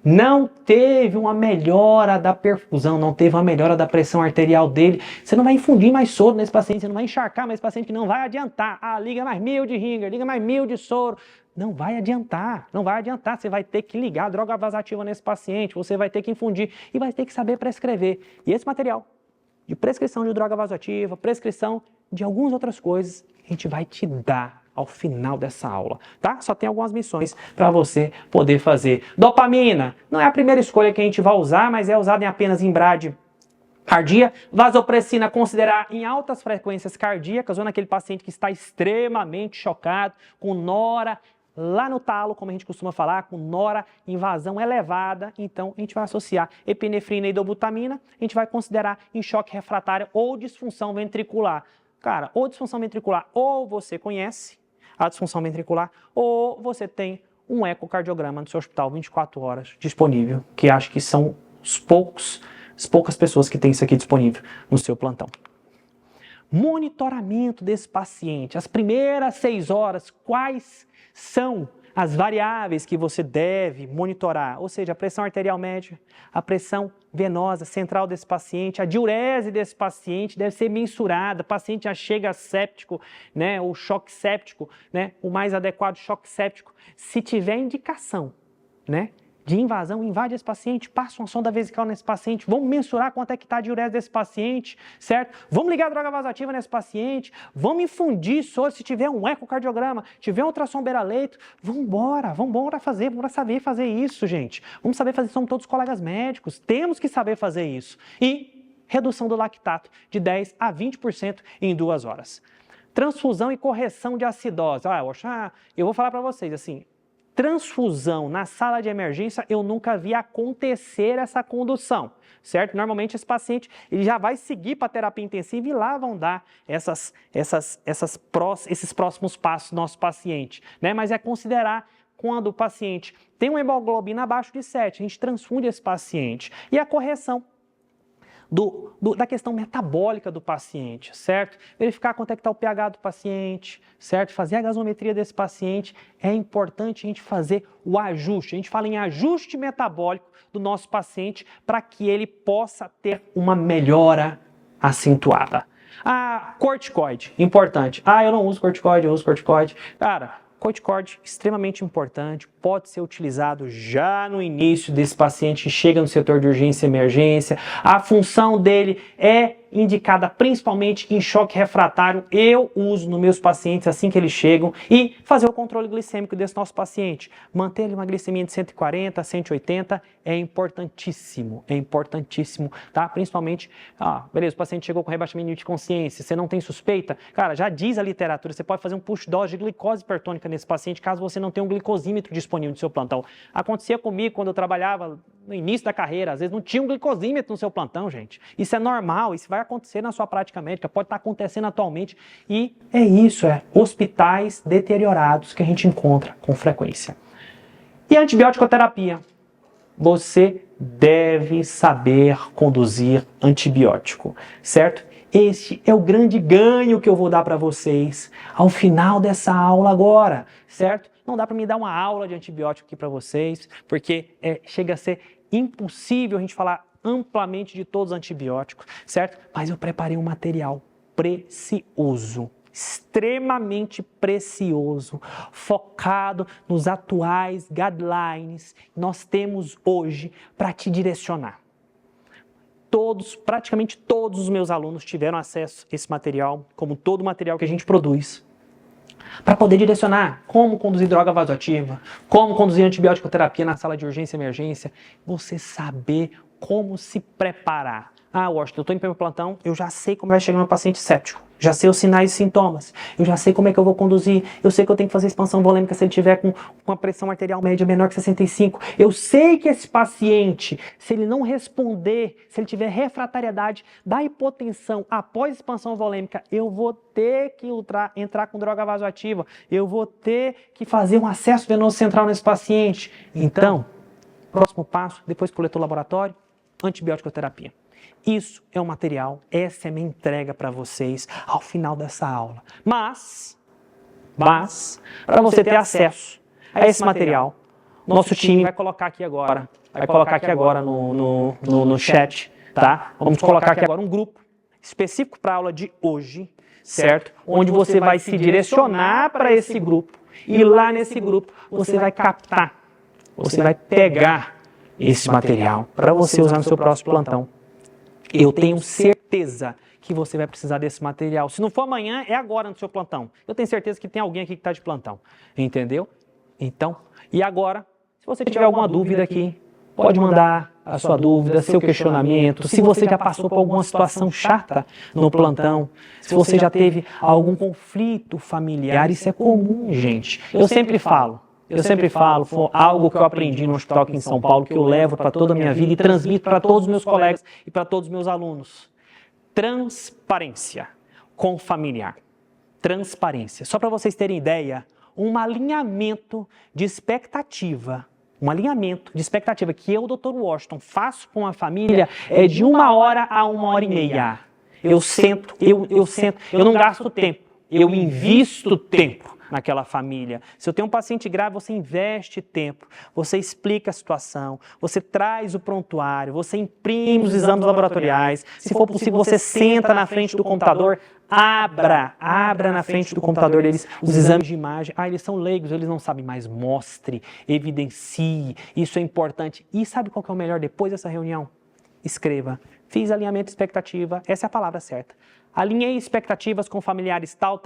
não teve uma melhora da perfusão, não teve uma melhora da pressão arterial dele, você não vai infundir mais soro nesse paciente, você não vai encharcar mais esse paciente, que não vai adiantar, liga mais 1000 de Ringer, liga mais 1000 de soro, não vai adiantar, você vai ter que ligar a droga vasoativa nesse paciente, você vai ter que infundir e vai ter que saber prescrever, e esse material de prescrição de droga vasoativa, prescrição de algumas outras coisas, a gente vai te dar ao final dessa aula, tá? Só tem algumas missões para você poder fazer. Dopamina, não é a primeira escolha que a gente vai usar, mas é usada apenas em bradicardia. Vasopressina, considerar em altas frequências cardíacas ou naquele paciente que está extremamente chocado, com nora lá no talo, como a gente costuma falar, com nora, invasão elevada, então a gente vai associar epinefrina e idobutamina, a gente vai considerar em choque refratário ou disfunção ventricular. Cara, ou disfunção ventricular, ou você conhece a disfunção ventricular, ou você tem um ecocardiograma no seu hospital 24 horas disponível, que acho que são as poucas pessoas que têm isso aqui disponível no seu plantão. Monitoramento desse paciente. As primeiras 6 horas, quais são as variáveis que você deve monitorar? Ou seja, a pressão arterial média, a pressão venosa central desse paciente, a diurese desse paciente deve ser mensurada. O paciente já chega séptico, né, ou choque séptico, né, o mais adequado choque séptico. Se tiver indicação, né, de invasão, invade esse paciente, passa uma sonda vesical nesse paciente, vamos mensurar quanto é que está a diurese desse paciente, certo? Vamos ligar a droga vasoativa nesse paciente, vamos infundir soro se tiver um ecocardiograma, tiver um ultrassom beira-leito, vamos saber fazer isso, gente. Vamos saber fazer, somos todos colegas médicos, temos que saber fazer isso. E redução do lactato de 10 a 20% em 2 horas. Transfusão e correção de acidose. Eu vou falar para vocês, assim, transfusão na sala de emergência, eu nunca vi acontecer essa condução, certo? Normalmente esse paciente ele já vai seguir para a terapia intensiva e lá vão dar esses próximos passos do nosso paciente, né? Mas é considerar quando o paciente tem uma hemoglobina abaixo de 7, a gente transfunde esse paciente. E a correção da questão metabólica do paciente, certo? Verificar quanto é que está o pH do paciente, certo? Fazer a gasometria desse paciente. É importante a gente fazer o ajuste. A gente fala em ajuste metabólico do nosso paciente para que ele possa ter uma melhora acentuada. Corticoide, importante. Eu não uso corticoide, eu uso corticoide. Cara, corticoide extremamente importante, pode ser utilizado já no início desse paciente que chega no setor de urgência e emergência. A função dele é indicada principalmente em choque refratário. Eu uso nos meus pacientes assim que eles chegam e fazer o controle glicêmico desse nosso paciente. Manter uma glicemia de 140 a 180 é importantíssimo, tá? Principalmente, beleza, o paciente chegou com rebaixamento de consciência, você não tem suspeita? Cara, já diz a literatura, você pode fazer um push dose de glicose hipertônica nesse paciente caso você não tenha um glicosímetro disponível no seu plantão. Acontecia comigo quando eu trabalhava no início da carreira, às vezes não tinha um glicosímetro no seu plantão, gente. Isso é normal, isso vai acontecer na sua prática médica, pode estar acontecendo atualmente e é isso, hospitais deteriorados que a gente encontra com frequência. E a antibiótico-terapia? Você deve saber conduzir antibiótico, certo? Este é o grande ganho que eu vou dar para vocês ao final dessa aula agora, certo? Não dá para me dar uma aula de antibiótico aqui para vocês, porque chega a ser impossível a gente falar amplamente de todos os antibióticos, certo? Mas eu preparei um material precioso, extremamente precioso, focado nos atuais guidelines que nós temos hoje para te direcionar. Praticamente todos os meus alunos tiveram acesso a esse material, como todo o material que a gente produz, para poder direcionar como conduzir droga vasoativa, como conduzir antibiótico terapia na sala de urgência e emergência, você saber como se preparar. Washington, eu estou indo para o meu plantão, eu já sei como vai chegar meu paciente séptico, já sei os sinais e sintomas, eu já sei como é que eu vou conduzir, eu sei que eu tenho que fazer expansão volêmica se ele tiver com uma pressão arterial média menor que 65, eu sei que esse paciente, se ele não responder, se ele tiver refratariedade da hipotensão após expansão volêmica, eu vou ter que entrar com droga vasoativa, eu vou ter que fazer um acesso venoso central nesse paciente. Então, próximo passo, depois que coletou o laboratório, antibiótico terapia. Isso é o material, essa é a minha entrega para vocês ao final dessa aula. Mas para você ter acesso a esse material, nosso time vai colocar aqui agora, no chat, tá? Vamos colocar aqui agora um grupo específico para a aula de hoje, certo? Onde você vai se direcionar para esse grupo e lá nesse grupo você vai captar, você vai pegar esse material para você usar no seu próximo plantão. Eu tenho certeza que você vai precisar desse material. Se não for amanhã, é agora no seu plantão. Eu tenho certeza que tem alguém aqui que está de plantão. Entendeu? Então, e agora, se você tiver alguma dúvida aqui, pode mandar a sua dúvida, seu questionamento. Se você já passou por alguma situação chata no plantão, se você já teve algum conflito familiar, isso é comum, gente. Eu sempre falo, Eu sempre falo, foi algo que eu aprendi no hospital aqui em São Paulo, que eu levo para toda a minha vida e transmito para todos os meus colegas e para todos os meus alunos. Transparência com o familiar. Transparência. Só para vocês terem ideia, um alinhamento de expectativa que eu, Dr. Washington, faço com a família é de 1 hora a 1h30. Eu sento, eu não gasto tempo, eu invisto tempo naquela família. Se eu tenho um paciente grave, você investe tempo, você explica a situação, você traz o prontuário, você imprime os exames laboratoriais, se for possível, você senta na frente do computador, abra na frente do computador deles os exames de imagem. Eles são leigos, eles não sabem, mas mostre, evidencie, isso é importante. E sabe qual que é o melhor depois dessa reunião? Escreva, fiz alinhamento de expectativa, essa é a palavra certa. Alinhei expectativas com familiares tal.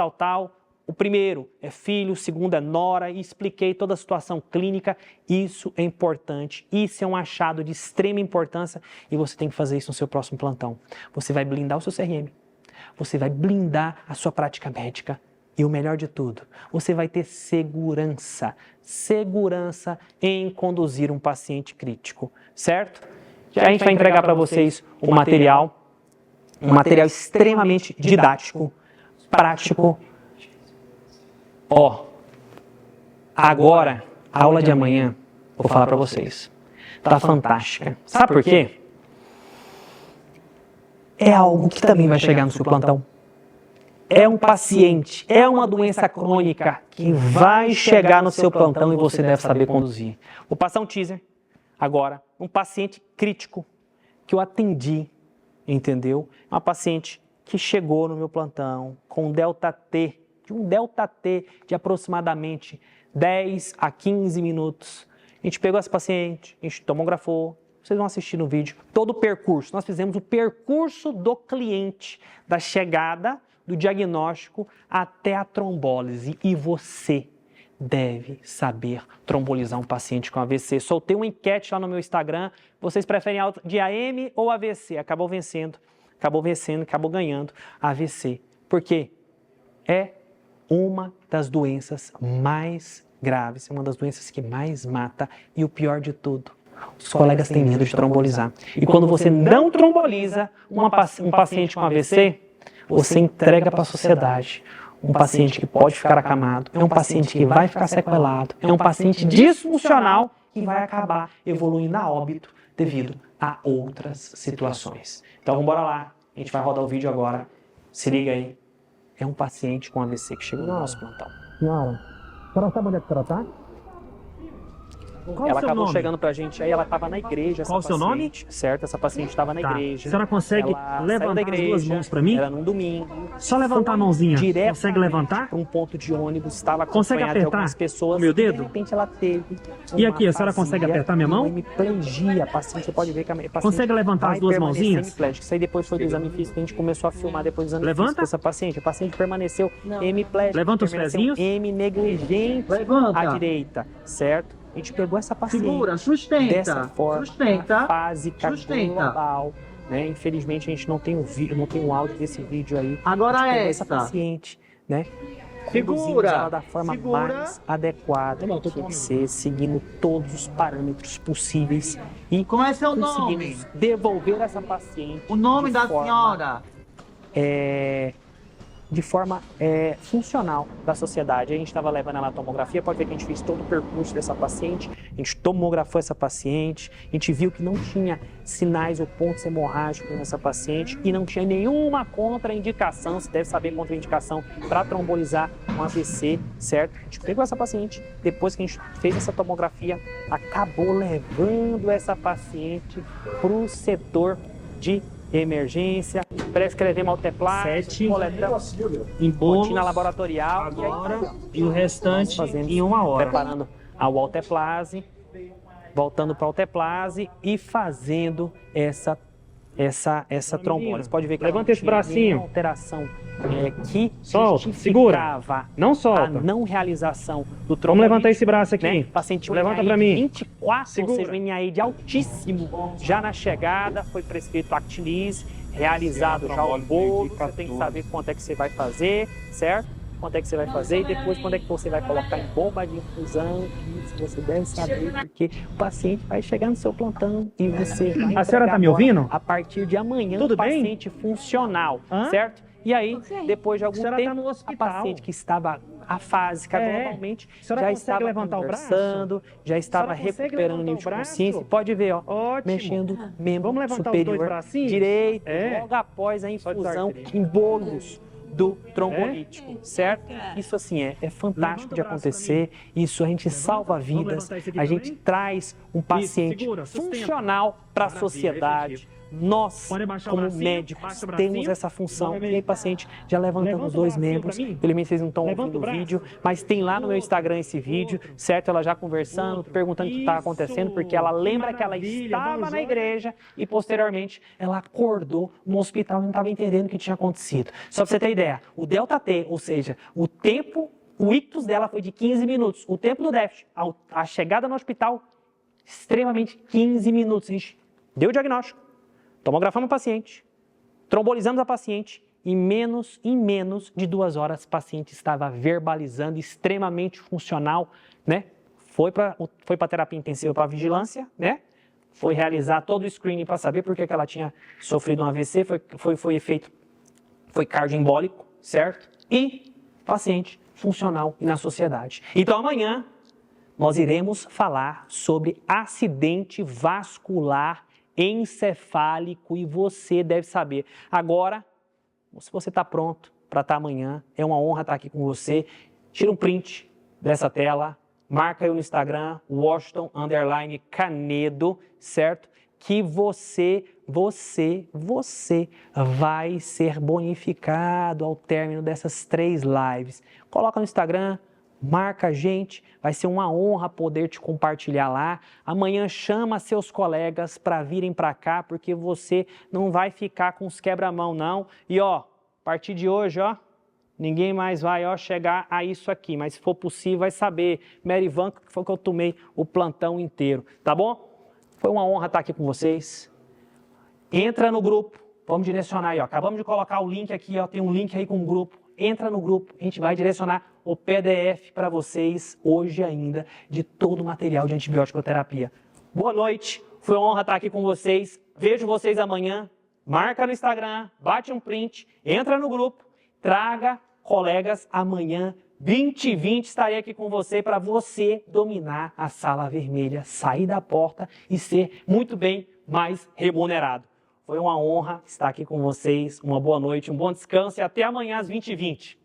O primeiro é filho, o segundo é nora, e expliquei toda a situação clínica. Isso é importante, isso é um achado de extrema importância e você tem que fazer isso no seu próximo plantão. Você vai blindar o seu CRM, você vai blindar a sua prática médica e o melhor de tudo, você vai ter segurança em conduzir um paciente crítico, certo? Já a gente vai entregar para vocês um material extremamente didático, prático. Agora, a aula de amanhã, vou falar para vocês, tá fantástica. Sabe por quê? É algo que também vai chegar no seu plantão. É um paciente, é uma doença crônica que vai chegar no seu plantão e você deve saber conduzir. Vou passar um teaser agora, um paciente crítico que eu atendi, entendeu? Uma paciente que chegou no meu plantão com um delta T de aproximadamente 10 a 15 minutos. A gente pegou essa paciente, a gente tomografou, vocês vão assistir no vídeo, todo o percurso. Nós fizemos o percurso do cliente, da chegada, do diagnóstico até a trombólise. E você deve saber trombolizar um paciente com AVC. Soltei uma enquete lá no meu Instagram, vocês preferem de AM ou AVC? Acabou ganhando AVC. Por quê? É uma das doenças mais graves, é uma das doenças que mais mata e o pior de tudo, os colegas têm medo de trombolizar. E quando você não tromboliza um paciente com AVC, você entrega para a sociedade um paciente que pode ficar acamado, é um paciente que vai ficar sequelado, é um paciente disfuncional e vai acabar evoluindo a óbito devido a outras situações. Então vamos embora lá, a gente vai rodar o vídeo agora, se liga aí. É um paciente com AVC que chegou no nosso plantão. Senhora, a senhora sabe onde é que a senhora está? Ela acabou chegando pra gente aí, ela estava na igreja. Qual o seu nome? Certo, essa paciente estava na igreja. A senhora consegue levantar as duas mãos para mim? Era num domingo. Só levantar a mãozinha. Consegue levantar? Para um ponto de ônibus, estava consegue apertar pessoas. O meu dedo? De repente ela teve. E aqui, a senhora consegue apertar minha mão? Hemiplegia, paciente, você pode ver que a paciente consegue levantar as duas mãozinhas? Isso aí depois foi do exame físico, a gente começou a filmar depois do exame físico dessa paciente. A paciente permaneceu hemiplégica. Levanta os pezinhos. Heminegligente à direita, certo? A gente pegou essa paciente dessa forma, básica, global, né? Infelizmente a gente não tem o áudio desse vídeo aí. Agora essa paciente, né? Conduzimos ela da forma mais adequada que tem que ser, seguindo todos os parâmetros possíveis e como é seu nome? Conseguimos devolver essa paciente. O nome da senhora? De forma funcional da sociedade. A gente estava levando ela à tomografia, pode ver que a gente fez todo o percurso dessa paciente, a gente tomografou essa paciente, a gente viu que não tinha sinais ou pontos hemorrágicos nessa paciente e não tinha nenhuma contraindicação, você deve saber contraindicação para trombolizar um AVC, certo? A gente pegou essa paciente, depois que a gente fez essa tomografia, acabou levando essa paciente para o setor de emergência, prescrever malteplase, coletamos em rotina laboratorial agora e o restante em 1 hora. Preparando a alteplase, voltando para a alteplase e fazendo essa trombólise. Pode ver que levanta esse bracinho. Uma alteração que solta, segura. Não solta. A não realização do trombólise. Vamos levantar esse braço aqui. Né? Paciente levanta para mim. 24, segura. Ou seja, um NAI de altíssimo. Já na chegada foi prescrito Actilise, realizado já o bolo. Você tem que saber quanto é que você vai fazer, certo? quanto é que você vai fazer e depois quando é que você vai colocar em bomba de infusão. Isso você deve saber, porque o paciente vai chegar no seu plantão e você vai A senhora tá me agora, ouvindo? a partir de amanhã, Tudo o bem? paciente funcional, Hã? certo? E aí, depois de algum A senhora tempo, tá no a hospital. paciente que estava afásica normalmente A senhora já consegue estava levantar o braço? conversando, já estava A senhora consegue recuperando o levantar nível o de braço? consciência. Pode ver, ó, Ótimo. mexendo o membro Vamos levantar os dois superior bracinhos? direito, É. logo após a infusão direito. em bolos do trombolítico, certo? Isso assim é fantástico Levanta o de braço acontecer, isso a gente salva vidas, levantar esse aqui a gente também? traz um paciente segura, sustenta. funcional para a Maravilha, sociedade. efetivo. Nós, Pode abaixar o como bracinho, médicos, baixa o temos bracinho. essa função. Vamos E ver. aí, paciente, já levantando Levanta os o dois bracinho membros. pra mim. Felizmente vocês não estão Levanta ouvindo o o braço. vídeo, mas tem lá no meu Instagram esse vídeo, certo? Ela já conversando, perguntando o que está acontecendo, porque ela lembra que ela Maravilha, estava bom na joia. igreja e posteriormente ela acordou no hospital e não estava entendendo o que tinha acontecido. Só para você ter ideia, o delta T, ou seja, o tempo, o ictus dela foi de 15 minutos. O tempo do déficit, a chegada no hospital, extremamente 15 minutos. A gente deu o diagnóstico, tomografamos o paciente, trombolizamos a paciente e em menos de 2 horas, o paciente estava verbalizando, extremamente funcional, né? Foi para terapia intensiva para vigilância, né? Foi realizar todo o screening para saber por que ela tinha sofrido um AVC, foi cardioembólico, certo? E paciente funcional e na sociedade. Então amanhã nós iremos falar sobre acidente vascular encefálico e você deve saber. Agora, se você está pronto para estar amanhã, é uma honra estar aqui com você. Tira um print dessa tela, marca eu no Instagram, Washington_Canedo, certo? Que você vai ser bonificado ao término dessas 3 lives. Coloca no Instagram, marca a gente, vai ser uma honra poder te compartilhar lá. Amanhã chama seus colegas para virem para cá, porque você não vai ficar com os quebra-mão, não. E ó, a partir de hoje, ó, ninguém mais vai chegar a isso aqui, mas se for possível vai saber, Merivan, que foi que eu tomei o plantão inteiro, tá bom? Foi uma honra estar aqui com vocês. Entra no grupo, vamos direcionar aí, ó. Acabamos de colocar o link aqui, ó, tem um link aí com o grupo. Entra no grupo, a gente vai direcionar o PDF para vocês hoje ainda, de todo o material de antibiótico-terapia. Boa noite, foi uma honra estar aqui com vocês. Vejo vocês amanhã. Marca no Instagram, bate um print, entra no grupo, traga colegas amanhã, 20h20, estarei aqui com você para você dominar a sala vermelha, sair da porta e ser muito bem mais remunerado. Foi uma honra estar aqui com vocês, uma boa noite, um bom descanso e até amanhã às 20h20.